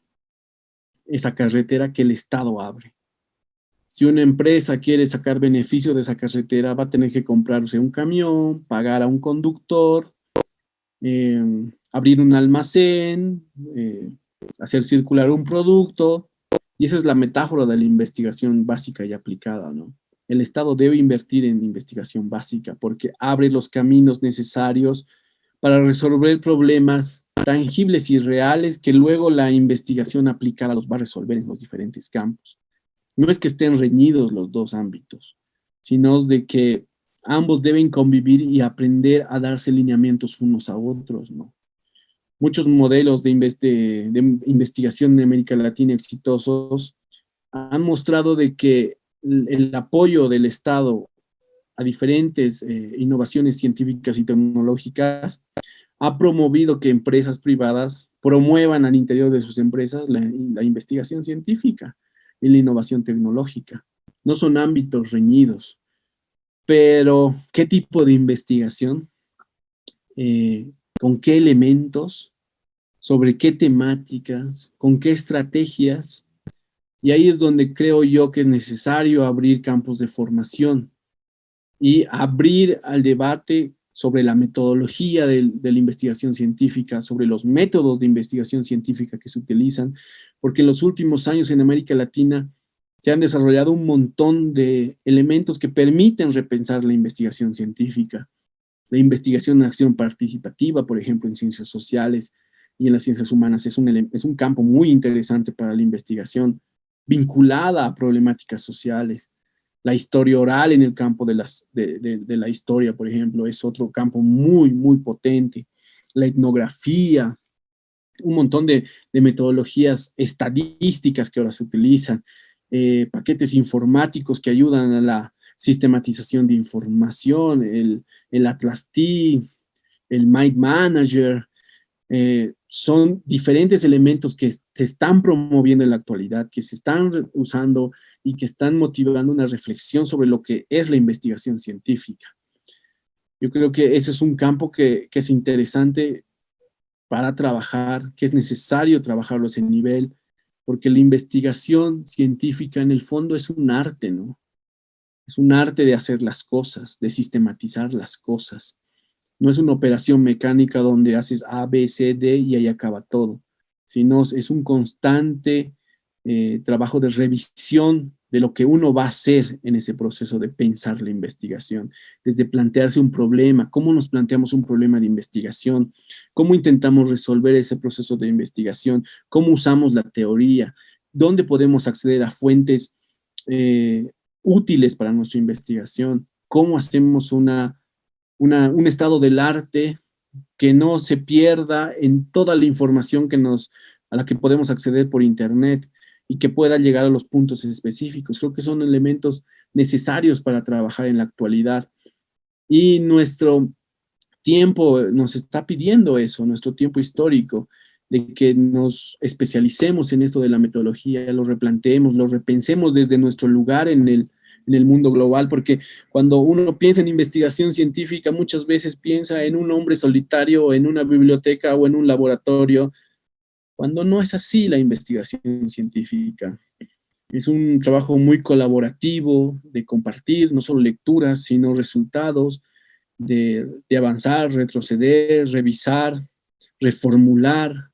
esa carretera que el Estado abre. Si una empresa quiere sacar beneficio de esa carretera, va a tener que comprarse un camión, pagar a un conductor, abrir un almacén, hacer circular un producto. Y esa es la metáfora de la investigación básica y aplicada, ¿no? El Estado debe invertir en investigación básica porque abre los caminos necesarios para resolver problemas tangibles y reales que luego la investigación aplicada los va a resolver en los diferentes campos. No es que estén reñidos los dos ámbitos, sino de que ambos deben convivir y aprender a darse lineamientos unos a otros, ¿no? Muchos modelos de investigación en América Latina exitosos han mostrado de que el apoyo del Estado a diferentes innovaciones científicas y tecnológicas ha promovido que empresas privadas promuevan al interior de sus empresas la investigación científica y la innovación tecnológica. No son ámbitos reñidos, pero ¿qué tipo de investigación? ¿Con qué elementos? ¿Sobre qué temáticas? ¿Con qué estrategias? Y ahí es donde creo yo que es necesario abrir campos de formación y abrir al debate sobre la metodología de la investigación científica, sobre los métodos de investigación científica que se utilizan, porque en los últimos años en América Latina se han desarrollado un montón de elementos que permiten repensar la investigación científica. La investigación en acción participativa, por ejemplo, en ciencias sociales y en las ciencias humanas, es un campo muy interesante para la investigación vinculada a problemáticas sociales. La historia oral en el campo de la historia, por ejemplo, es otro campo muy, muy potente. La etnografía, un montón de metodologías estadísticas que ahora se utilizan, paquetes informáticos que ayudan a la sistematización de información, el Atlas T, el Mind Manager, son diferentes elementos que se están promoviendo en la actualidad, que se están usando y que están motivando una reflexión sobre lo que es la investigación científica. Yo creo que ese es un campo que es interesante para trabajar, que es necesario trabajarlo a ese nivel, porque la investigación científica en el fondo es un arte, ¿no? Es un arte de hacer las cosas, de sistematizar las cosas. No es una operación mecánica donde haces A, B, C, D y ahí acaba todo, sino es un constante trabajo de revisión de lo que uno va a hacer en ese proceso de pensar la investigación, desde plantearse un problema, cómo nos planteamos un problema de investigación, cómo intentamos resolver ese proceso de investigación, cómo usamos la teoría, dónde podemos acceder a fuentes útiles para nuestra investigación, cómo hacemos un estado del arte que no se pierda en toda la información a la que podemos acceder por Internet y que pueda llegar a los puntos específicos. Creo que son elementos necesarios para trabajar en la actualidad. Y nuestro tiempo nos está pidiendo eso, nuestro tiempo histórico, de que nos especialicemos en esto de la metodología, lo replanteemos, lo repensemos desde nuestro lugar en el mundo global, porque cuando uno piensa en investigación científica, muchas veces piensa en un hombre solitario, en una biblioteca o en un laboratorio, cuando no es así la investigación científica. Es un trabajo muy colaborativo, de compartir no solo lecturas, sino resultados, de avanzar, retroceder, revisar, reformular,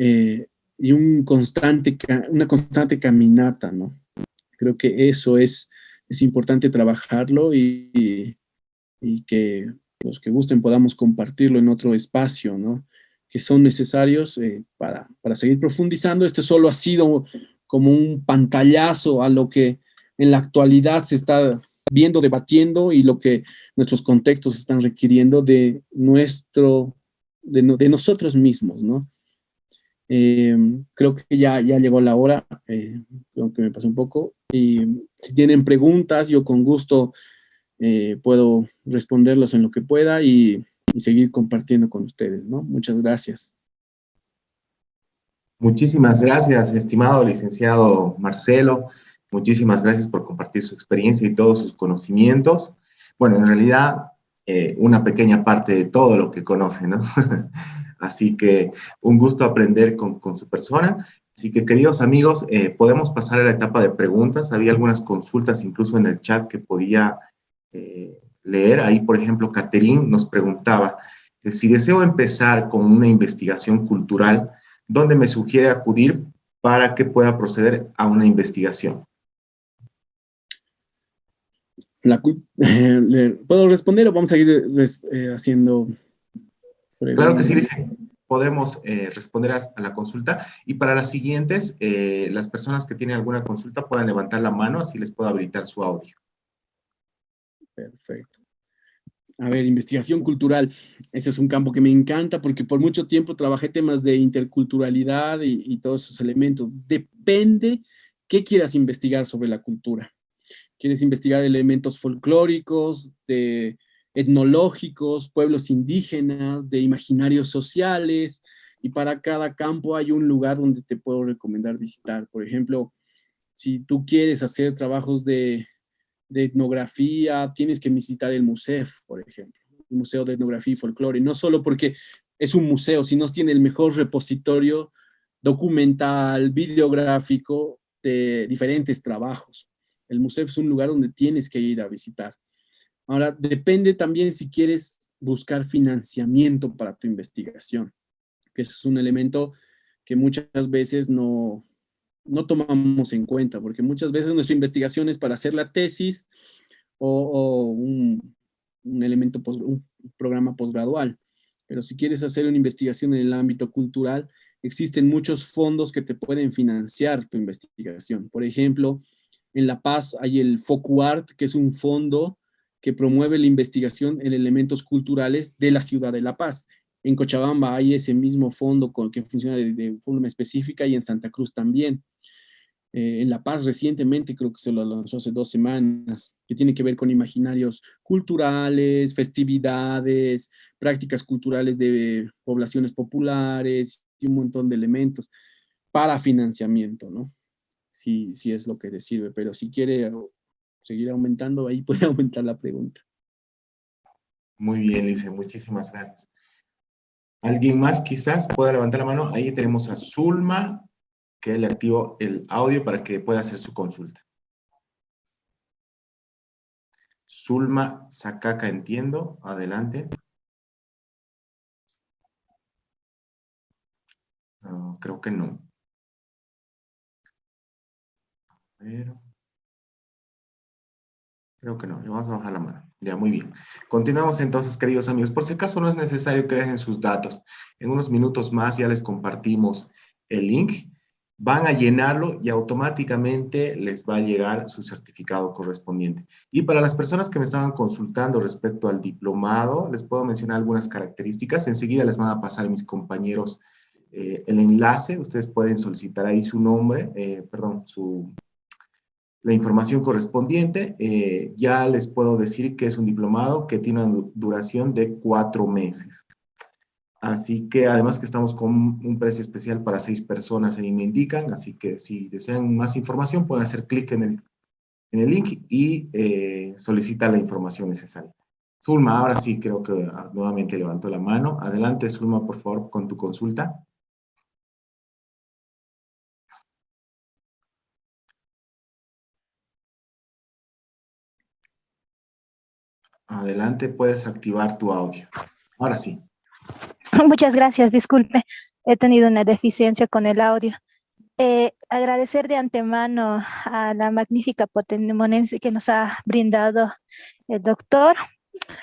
y una constante caminata, ¿no? Creo que eso es importante trabajarlo y que los que gusten podamos compartirlo en otro espacio, ¿no? Que son necesarios para seguir profundizando. Este solo ha sido como un pantallazo a lo que en la actualidad se está viendo, debatiendo y lo que nuestros contextos están requiriendo de nosotros mismos, ¿no? Creo que ya llegó la hora, creo que me pasó un poco, y si tienen preguntas, yo con gusto puedo responderlos en lo que pueda y seguir compartiendo con ustedes, ¿no? Muchas gracias. Muchísimas gracias, estimado licenciado Marcelo. Muchísimas gracias por compartir su experiencia y todos sus conocimientos. Bueno, en realidad, una pequeña parte de todo lo que conoce, ¿no? Así que un gusto aprender con su persona. Así que, queridos amigos, podemos pasar a la etapa de preguntas. Había algunas consultas incluso en el chat que podía leer. Ahí, por ejemplo, Catherine nos preguntaba que si deseo empezar con una investigación cultural, ¿dónde me sugiere acudir para que pueda proceder a una investigación? ¿Puedo responder o vamos a ir haciendo Claro que sí, preguntas? dice, podemos responder a la consulta y para las siguientes, las personas que tienen alguna consulta puedan levantar la mano, así les puedo habilitar su audio. Perfecto. A ver, investigación cultural. Ese es un campo que me encanta porque por mucho tiempo trabajé temas de interculturalidad y todos esos elementos. Depende qué quieras investigar sobre la cultura. ¿Quieres investigar elementos folclóricos, etnológicos, pueblos indígenas, de imaginarios sociales? Y para cada campo hay un lugar donde te puedo recomendar visitar. Por ejemplo, si tú quieres hacer trabajos de etnografía, tienes que visitar el MUSEF, por ejemplo, el Museo de Etnografía y Folclore, y no solo porque es un museo, sino tiene el mejor repositorio documental, videográfico de diferentes trabajos. El MUSEF es un lugar donde tienes que ir a visitar. Ahora, depende también si quieres buscar financiamiento para tu investigación, que es un elemento que muchas veces no tomamos en cuenta, porque muchas veces nuestra investigación es para hacer la tesis o un elemento, un programa posgradual. Pero si quieres hacer una investigación en el ámbito cultural, existen muchos fondos que te pueden financiar tu investigación. Por ejemplo, en La Paz hay el FOCUART, que es un fondo que promueve la investigación en elementos culturales de la ciudad de La Paz. En Cochabamba hay ese mismo fondo que funciona de forma específica y en Santa Cruz también. En La Paz recientemente, creo que se lo lanzó hace 2 semanas, que tiene que ver con imaginarios culturales, festividades, prácticas culturales de poblaciones populares y un montón de elementos para financiamiento, ¿no? Si es lo que te sirve, pero si quiere seguir aumentando, ahí puede aumentar la pregunta. Muy bien, Lice, muchísimas gracias. ¿Alguien más quizás pueda levantar la mano? Ahí tenemos a Zulma, que le activo el audio para que pueda hacer su consulta. Zulma Sacaca, entiendo. Adelante. Creo que no. A ver, creo que no, le vamos a bajar la mano. Ya, muy bien. Continuamos entonces, queridos amigos. Por si acaso no es necesario que dejen sus datos. En unos minutos más ya les compartimos el link. Van a llenarlo y automáticamente les va a llegar su certificado correspondiente. Y para las personas que me estaban consultando respecto al diplomado, les puedo mencionar algunas características. Enseguida les van a pasar mis compañeros el enlace. Ustedes pueden solicitar ahí su nombre, perdón, la información correspondiente. Ya les puedo decir que es un diplomado que tiene una duración de 4 meses. Así que además que estamos con un precio especial para 6 personas, ahí me indican. Así que si desean más información, pueden hacer clic en el link y solicitar la información necesaria. Zulma, ahora sí creo que nuevamente levantó la mano. Adelante, Zulma, por favor, con tu consulta. Adelante, puedes activar tu audio. Ahora sí. Muchas gracias, disculpe, he tenido una deficiencia con el audio. Agradecer de antemano a la magnífica ponencia que nos ha brindado el doctor.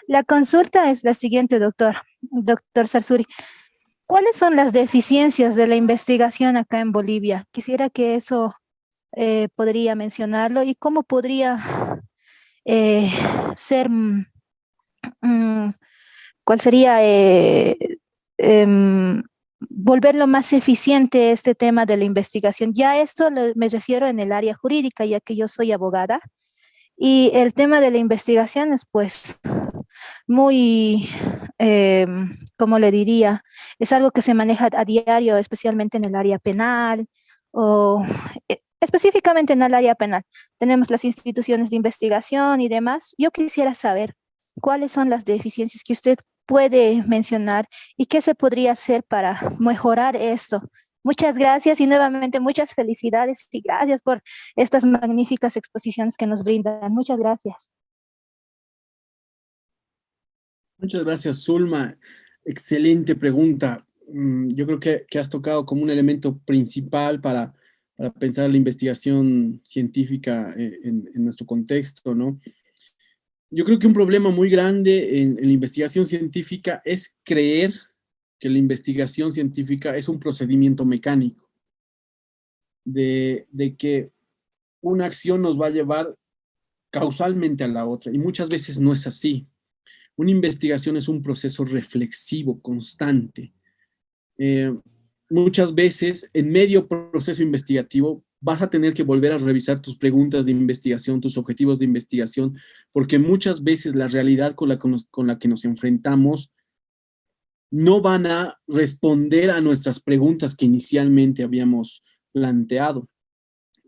La consulta es la siguiente, doctor Sarsuri. ¿Cuáles son las deficiencias de la investigación acá en Bolivia? Quisiera que eso podría mencionarlo y cómo podría eh, ser, mm, cuál sería em, volverlo más eficiente este tema de la investigación. Ya esto me refiero en el área jurídica, ya que yo soy abogada, y el tema de la investigación es pues muy, ¿cómo le diría? Es algo que se maneja a diario, especialmente en el área penal o específicamente en el área penal. Tenemos las instituciones de investigación y demás. Yo quisiera saber cuáles son las deficiencias que usted puede mencionar y qué se podría hacer para mejorar esto. Muchas gracias y nuevamente muchas felicidades y gracias por estas magníficas exposiciones que nos brindan. Muchas gracias. Muchas gracias, Zulma. Excelente pregunta. Yo creo que has tocado como un elemento principal para pensar la investigación científica en nuestro contexto, ¿no? Yo creo que un problema muy grande en la investigación científica es creer que la investigación científica es un procedimiento mecánico, de que una acción nos va a llevar causalmente a la otra, y muchas veces no es así. Una investigación es un proceso reflexivo, constante. Eh, Muchas veces, en medio proceso investigativo, vas a tener que volver a revisar tus preguntas de investigación, tus objetivos de investigación, porque muchas veces la realidad con la que nos enfrentamos no van a responder a nuestras preguntas que inicialmente habíamos planteado.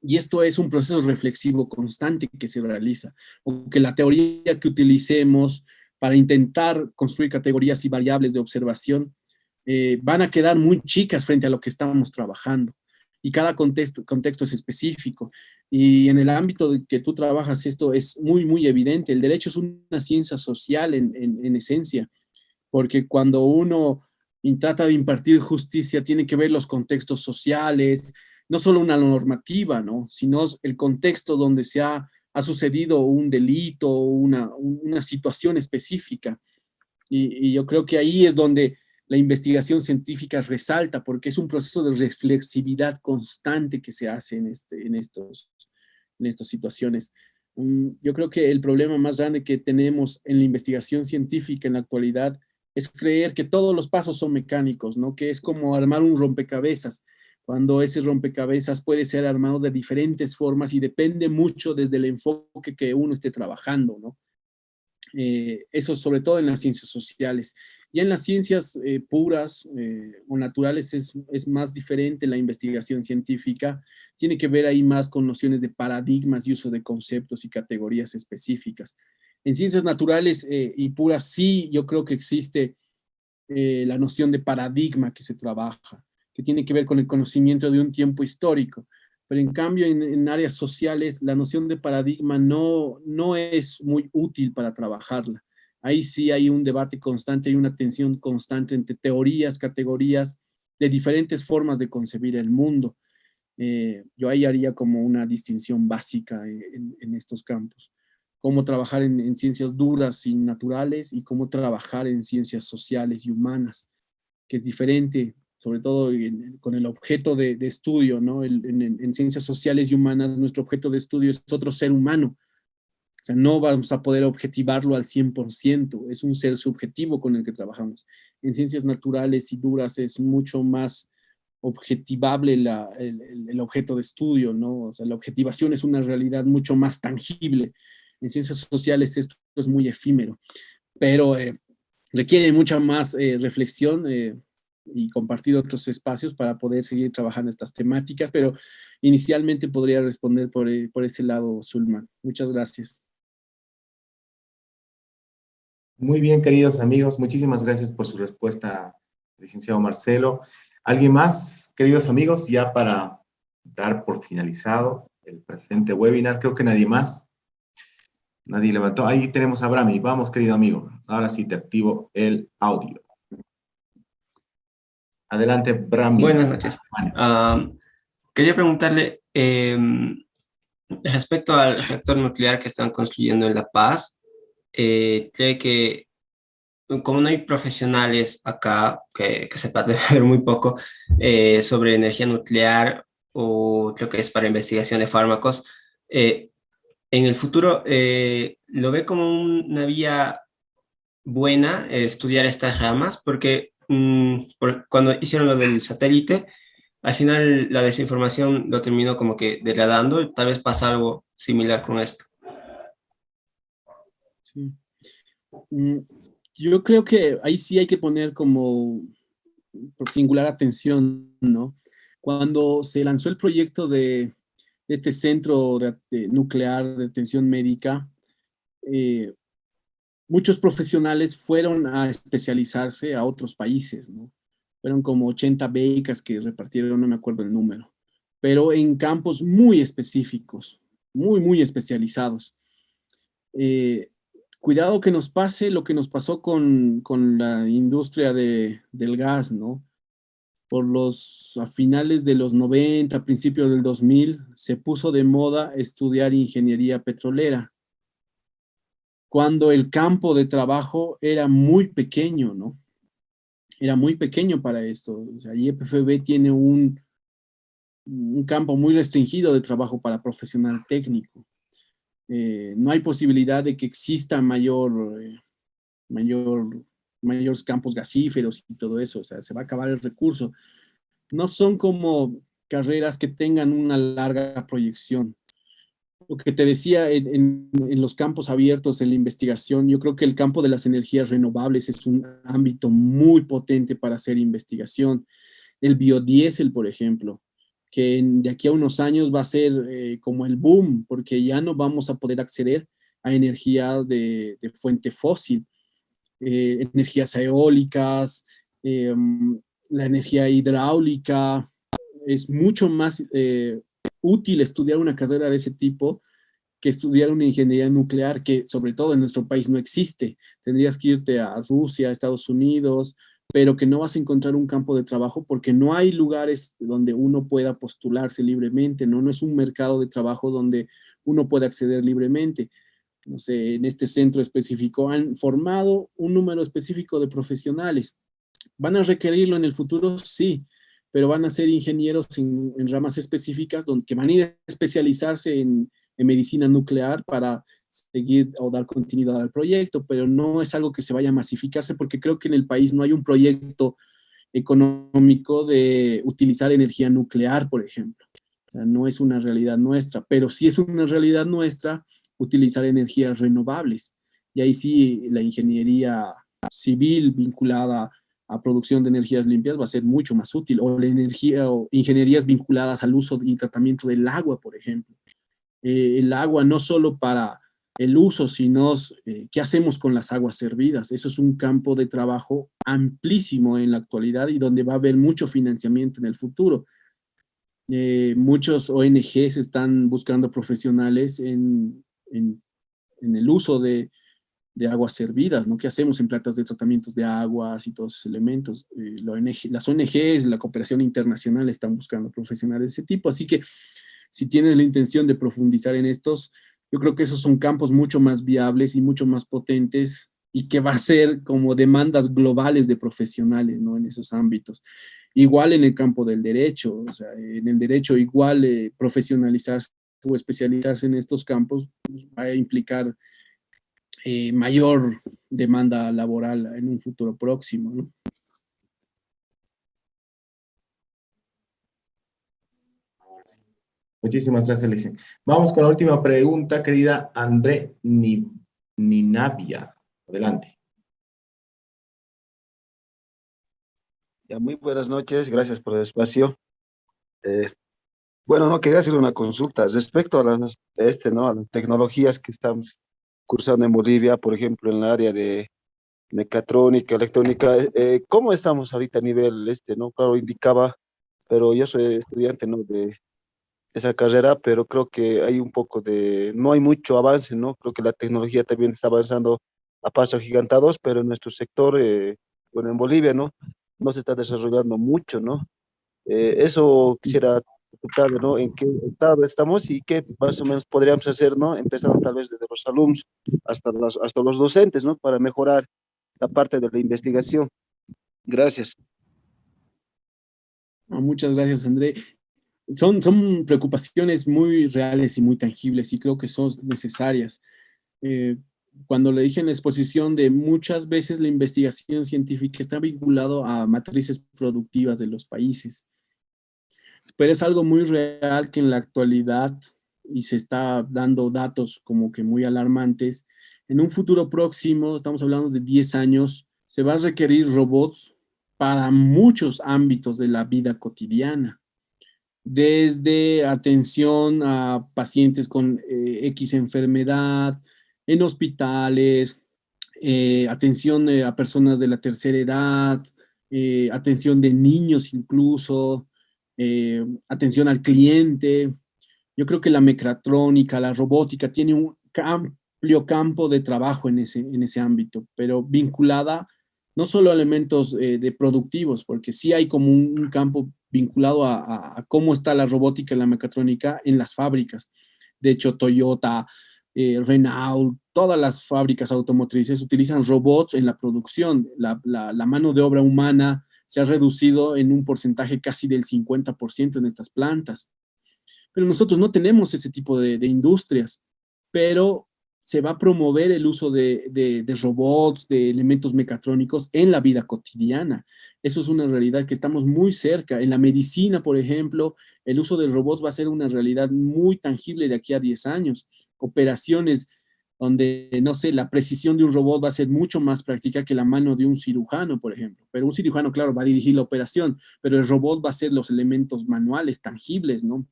Y esto es un proceso reflexivo constante que se realiza, o que la teoría que utilicemos para intentar construir categorías y variables de observación van a quedar muy chicas frente a lo que estamos trabajando. Y cada contexto es específico. Y en el ámbito de que tú trabajas, esto es muy, muy evidente. El derecho es una ciencia social en esencia, porque cuando uno trata de impartir justicia, tiene que ver los contextos sociales, no solo una normativa, ¿no? Sino el contexto donde ha sucedido un delito, una situación específica. Y yo creo que ahí es donde la investigación científica resalta, porque es un proceso de reflexividad constante que se hace en estas situaciones. Yo creo que el problema más grande que tenemos en la investigación científica en la actualidad es creer que todos los pasos son mecánicos, ¿no? Que es como armar un rompecabezas, cuando ese rompecabezas puede ser armado de diferentes formas y depende mucho desde el enfoque que uno esté trabajando, ¿no? Eso sobre todo en las ciencias sociales. Y en las ciencias puras o naturales es más diferente la investigación científica, tiene que ver ahí más con nociones de paradigmas y uso de conceptos y categorías específicas. En ciencias naturales y puras sí, yo creo que existe la noción de paradigma que se trabaja, que tiene que ver con el conocimiento de un tiempo histórico. Pero en cambio, en áreas sociales, la noción de paradigma no es muy útil para trabajarla. Ahí sí hay un debate constante, hay una tensión constante entre teorías, categorías, de diferentes formas de concebir el mundo. Yo ahí haría como una distinción básica en estos campos. Cómo trabajar en ciencias duras y naturales y cómo trabajar en ciencias sociales y humanas, que es diferente, sobre todo con el objeto de estudio, ¿no? En ciencias sociales y humanas, nuestro objeto de estudio es otro ser humano. O sea, no vamos a poder objetivarlo al 100%, es un ser subjetivo con el que trabajamos. En ciencias naturales y duras es mucho más objetivable el objeto de estudio, ¿no? O sea, la objetivación es una realidad mucho más tangible. En ciencias sociales esto es muy efímero, pero requiere mucha más reflexión y compartir otros espacios para poder seguir trabajando estas temáticas, pero inicialmente podría responder por ese lado, Zulman. Muchas gracias. Muy bien, queridos amigos, muchísimas gracias por su respuesta, licenciado Marcelo. ¿Alguien más, queridos amigos, ya para dar por finalizado el presente webinar? Creo que nadie más. Nadie levantó. Ahí tenemos a Brami. Vamos, querido amigo. Ahora sí te activo el audio. Adelante, Brami. Buenas noches. Quería preguntarle respecto al reactor nuclear que están construyendo en La Paz. ¿Cree que como no hay profesionales acá que sepan de ver muy poco sobre energía nuclear o creo que es para investigación de fármacos, en el futuro lo ve como una vía buena estudiar estas ramas? Porque cuando hicieron lo del satélite, al final la desinformación lo terminó como que degradando y tal vez pasa algo similar con esto. Sí. Yo creo que ahí sí hay que poner como por singular atención, ¿no? Cuando se lanzó el proyecto de este centro nuclear de atención médica, muchos profesionales fueron a especializarse a otros países, ¿no? Fueron como 80 becas que repartieron, no me acuerdo el número, pero en campos muy específicos, muy especializados. Cuidado que nos pase lo que nos pasó con la industria del gas, ¿no? A finales de los 90, principios del 2000, se puso de moda estudiar ingeniería petrolera, cuando el campo de trabajo era muy pequeño, ¿no? Era muy pequeño para esto. O sea, YPFB tiene un campo muy restringido de trabajo para profesional técnico. No hay posibilidad de que exista mayores campos gasíferos y todo eso. O sea, se va a acabar el recurso. No son como carreras que tengan una larga proyección. Lo que te decía en los campos abiertos, en la investigación, yo creo que el campo de las energías renovables es un ámbito muy potente para hacer investigación. El biodiesel, por ejemplo, que de aquí a unos años va a ser como el boom, porque ya no vamos a poder acceder a energía de fuente fósil, energías eólicas, la energía hidráulica. Es mucho más útil estudiar una carrera de ese tipo que estudiar una ingeniería nuclear que sobre todo en nuestro país no existe. Tendrías que irte a Rusia, a Estados Unidos, pero que no vas a encontrar un campo de trabajo porque no hay lugares donde uno pueda postularse libremente, ¿no? No es un mercado de trabajo donde uno pueda acceder libremente. No sé, en este centro específico han formado un número específico de profesionales. ¿Van a requerirlo en el futuro? Sí, pero van a ser ingenieros en ramas específicas que van a ir a especializarse en medicina nuclear para seguir o dar continuidad al proyecto, pero no es algo que se vaya a masificarse porque creo que en el país no hay un proyecto económico de utilizar energía nuclear, por ejemplo. O sea, no es una realidad nuestra, pero sí es una realidad nuestra utilizar energías renovables. Y ahí sí la ingeniería civil vinculada a producción de energías limpias va a ser mucho más útil, o la energía o ingenierías vinculadas al uso y tratamiento del agua, por ejemplo. El agua no solo para el uso, sino qué hacemos con las aguas servidas. Eso es un campo de trabajo amplísimo en la actualidad y donde va a haber mucho financiamiento en el futuro. Muchos ONGs están buscando profesionales en el uso de de aguas servidas, ¿no? ¿Qué hacemos en plantas de tratamientos de aguas y todos esos elementos? Las ONGs, la cooperación internacional están buscando profesionales de ese tipo, así que si tienes la intención de profundizar en estos, yo creo que esos son campos mucho más viables y mucho más potentes y que va a ser como demandas globales de profesionales, ¿no? En esos ámbitos. Igual en el campo del derecho, o sea, en el derecho igual profesionalizarse o especializarse en estos campos pues, va a implicar mayor demanda laboral en un futuro próximo, ¿no? Muchísimas gracias, Alicia. Vamos con la última pregunta, querida André Ninavia. Adelante. Ya, muy buenas noches, gracias por el espacio. Eh, bueno, no quería hacer una consulta respecto a ¿no? A las tecnologías que estamos cursando en Bolivia, por ejemplo, en el área de mecatrónica, electrónica. ¿Cómo estamos ahorita a nivel no? Claro, indicaba, pero yo soy estudiante, ¿no? De esa carrera, pero creo que hay un poco no hay mucho avance, ¿no? Creo que la tecnología también está avanzando a pasos agigantados, pero en nuestro sector, bueno, en Bolivia, ¿no? No se está desarrollando mucho, ¿no? Eso quisiera preguntarle, ¿no? ¿En qué estado estamos y qué más o menos podríamos hacer, ¿no? Empezando tal vez desde los alumnos hasta los docentes, ¿no? Para mejorar la parte de la investigación. Gracias. Muchas gracias, André. Son preocupaciones muy reales y muy tangibles y creo que son necesarias. Cuando le dije en la exposición de muchas veces la investigación científica está vinculado a matrices productivas de los países, pero es algo muy real que en la actualidad, y se está dando datos como que muy alarmantes, en un futuro próximo, estamos hablando de 10 años, se va a requerir robots para muchos ámbitos de la vida cotidiana, desde atención a pacientes con X enfermedad, en hospitales, atención a personas de la tercera edad, atención de niños incluso, atención al cliente. Yo creo que la mecatrónica, la robótica tiene un amplio campo de trabajo en ese ámbito, pero vinculada no solo a elementos de productivos, porque sí hay como un campo vinculado a cómo está la robótica y la mecatrónica en las fábricas. De hecho, Toyota, Renault, todas las fábricas automotrices utilizan robots en la producción. La mano de obra humana se ha reducido en un porcentaje casi del 50% en estas plantas. Pero nosotros no tenemos ese tipo de industrias, pero se va a promover el uso de robots, de elementos mecatrónicos en la vida cotidiana. Eso es una realidad que estamos muy cerca. En la medicina, por ejemplo, el uso de robots va a ser una realidad muy tangible de aquí a 10 años. Operaciones donde, no sé, la precisión de un robot va a ser mucho más práctica que la mano de un cirujano, por ejemplo. Pero un cirujano, claro, va a dirigir la operación, pero el robot va a ser los elementos manuales, tangibles, ¿no?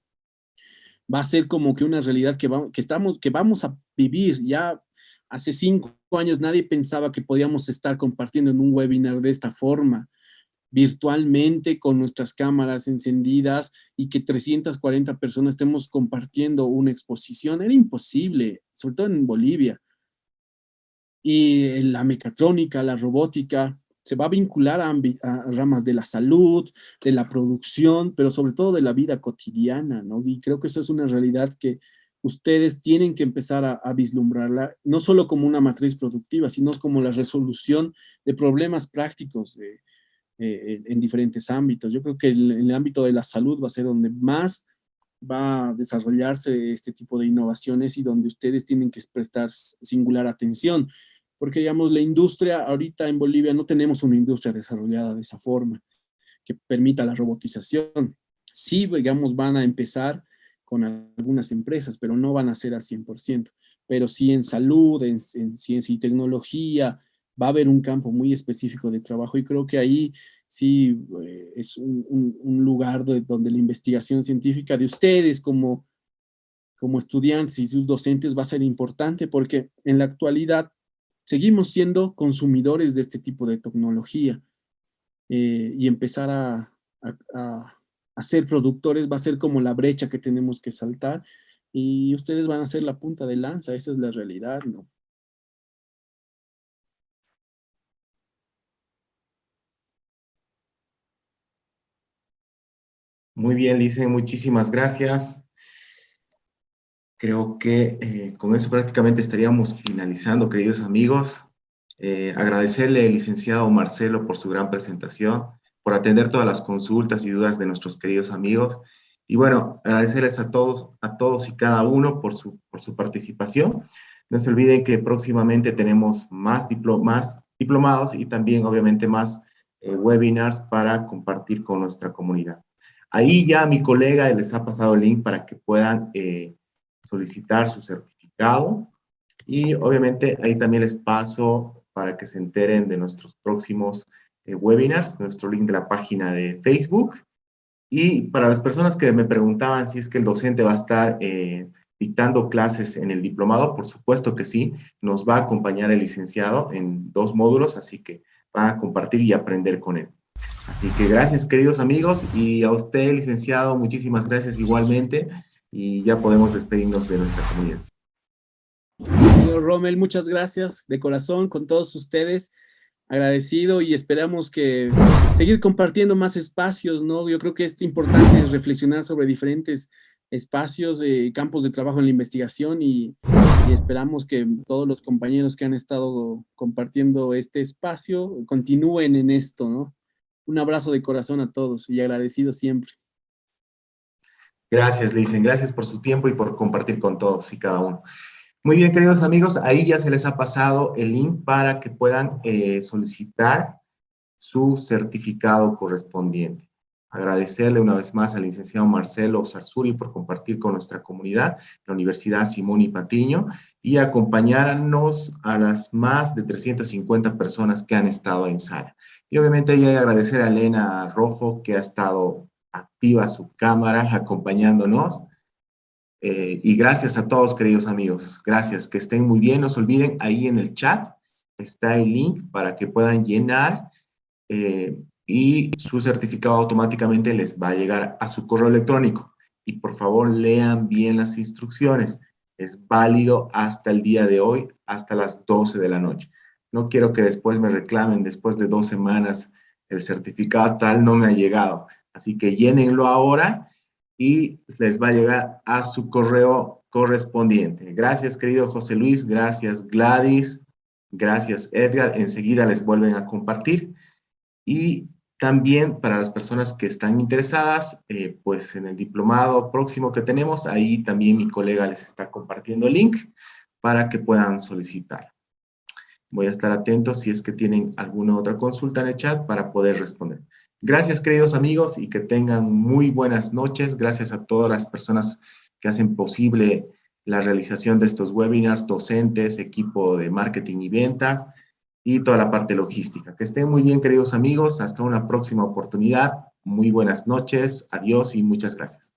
Va a ser como que una realidad que vamos a vivir. Ya hace 5 años nadie pensaba que podíamos estar compartiendo en un webinar de esta forma, virtualmente con nuestras cámaras encendidas y que 340 personas estemos compartiendo una exposición. Era imposible, sobre todo en Bolivia. Y la mecatrónica, la robótica, se va a vincular a ramas de la salud, de la producción, pero sobre todo de la vida cotidiana, ¿no? Y creo que eso es una realidad que ustedes tienen que empezar a vislumbrarla, no solo como una matriz productiva, sino como la resolución de problemas prácticos en diferentes ámbitos. Yo creo que en el ámbito de la salud va a ser donde más va a desarrollarse este tipo de innovaciones y donde ustedes tienen que prestar singular atención, porque digamos, la industria, ahorita en Bolivia no tenemos una industria desarrollada de esa forma, que permita la robotización. Sí, digamos, van a empezar con algunas empresas, pero no van a ser al 100%, pero sí en salud, en ciencia y tecnología, va a haber un campo muy específico de trabajo y creo que ahí sí es un lugar donde la investigación científica de ustedes como estudiantes y sus docentes va a ser importante porque en la actualidad seguimos siendo consumidores de este tipo de tecnología y empezar a ser productores va a ser como la brecha que tenemos que saltar y ustedes van a ser la punta de lanza, esa es la realidad, ¿no? Muy bien, Licen, muchísimas gracias. Creo que con eso prácticamente estaríamos finalizando, queridos amigos. Agradecerle al licenciado Marcelo por su gran presentación, por atender todas las consultas y dudas de nuestros queridos amigos. Y bueno, agradecerles a todos y cada uno por su participación. No se olviden que próximamente tenemos más diplomados y también obviamente más webinars para compartir con nuestra comunidad. Ahí ya mi colega les ha pasado el link para que puedan solicitar su certificado y obviamente ahí también les paso para que se enteren de nuestros próximos webinars, nuestro link de la página de Facebook. Y para las personas que me preguntaban si es que el docente va a estar dictando clases en el diplomado, por supuesto que sí, nos va a acompañar el licenciado en 2 módulos, así que va a compartir y aprender con él. Así que gracias, queridos amigos, y a usted, licenciado, muchísimas gracias igualmente, y ya podemos despedirnos de nuestra comunidad. Señor Rommel, muchas gracias de corazón con todos ustedes, agradecido y esperamos que seguir compartiendo más espacios, ¿no? Yo creo que es importante reflexionar sobre diferentes espacios, campos de trabajo en la investigación y esperamos que todos los compañeros que han estado compartiendo este espacio continúen en esto, ¿no? Un abrazo de corazón a todos y agradecido siempre. Gracias, Licen, gracias por su tiempo y por compartir con todos y cada uno. Muy bien, queridos amigos, ahí ya se les ha pasado el link para que puedan solicitar su certificado correspondiente. Agradecerle una vez más al licenciado Marcelo Sarsuri por compartir con nuestra comunidad, la Universidad Simón y Patiño, y acompañarnos a las más de 350 personas que han estado en sala. Y obviamente hay que agradecer a Elena Rojo, que ha estado activa su cámara acompañándonos. Y gracias a todos, queridos amigos. Gracias, que estén muy bien. No se olviden, ahí en el chat está el link para que puedan llenar y su certificado automáticamente les va a llegar a su correo electrónico. Y por favor, lean bien las instrucciones. Es válido hasta el día de hoy, hasta las 12 de la noche. No quiero que después me reclamen, después de 2 semanas, el certificado tal no me ha llegado. Así que llénenlo ahora y les va a llegar a su correo correspondiente. Gracias, querido José Luis. Gracias, Gladys. Gracias, Edgar. Enseguida les vuelven a compartir. Y también para las personas que están interesadas, pues en el diplomado próximo que tenemos, ahí también mi colega les está compartiendo el link para que puedan solicitar. Voy a estar atento si es que tienen alguna otra consulta en el chat para poder responder. Gracias, queridos amigos, y que tengan muy buenas noches. Gracias a todas las personas que hacen posible la realización de estos webinars, docentes, equipo de marketing y ventas, y toda la parte logística. Que estén muy bien, queridos amigos. Hasta una próxima oportunidad. Muy buenas noches. Adiós y muchas gracias.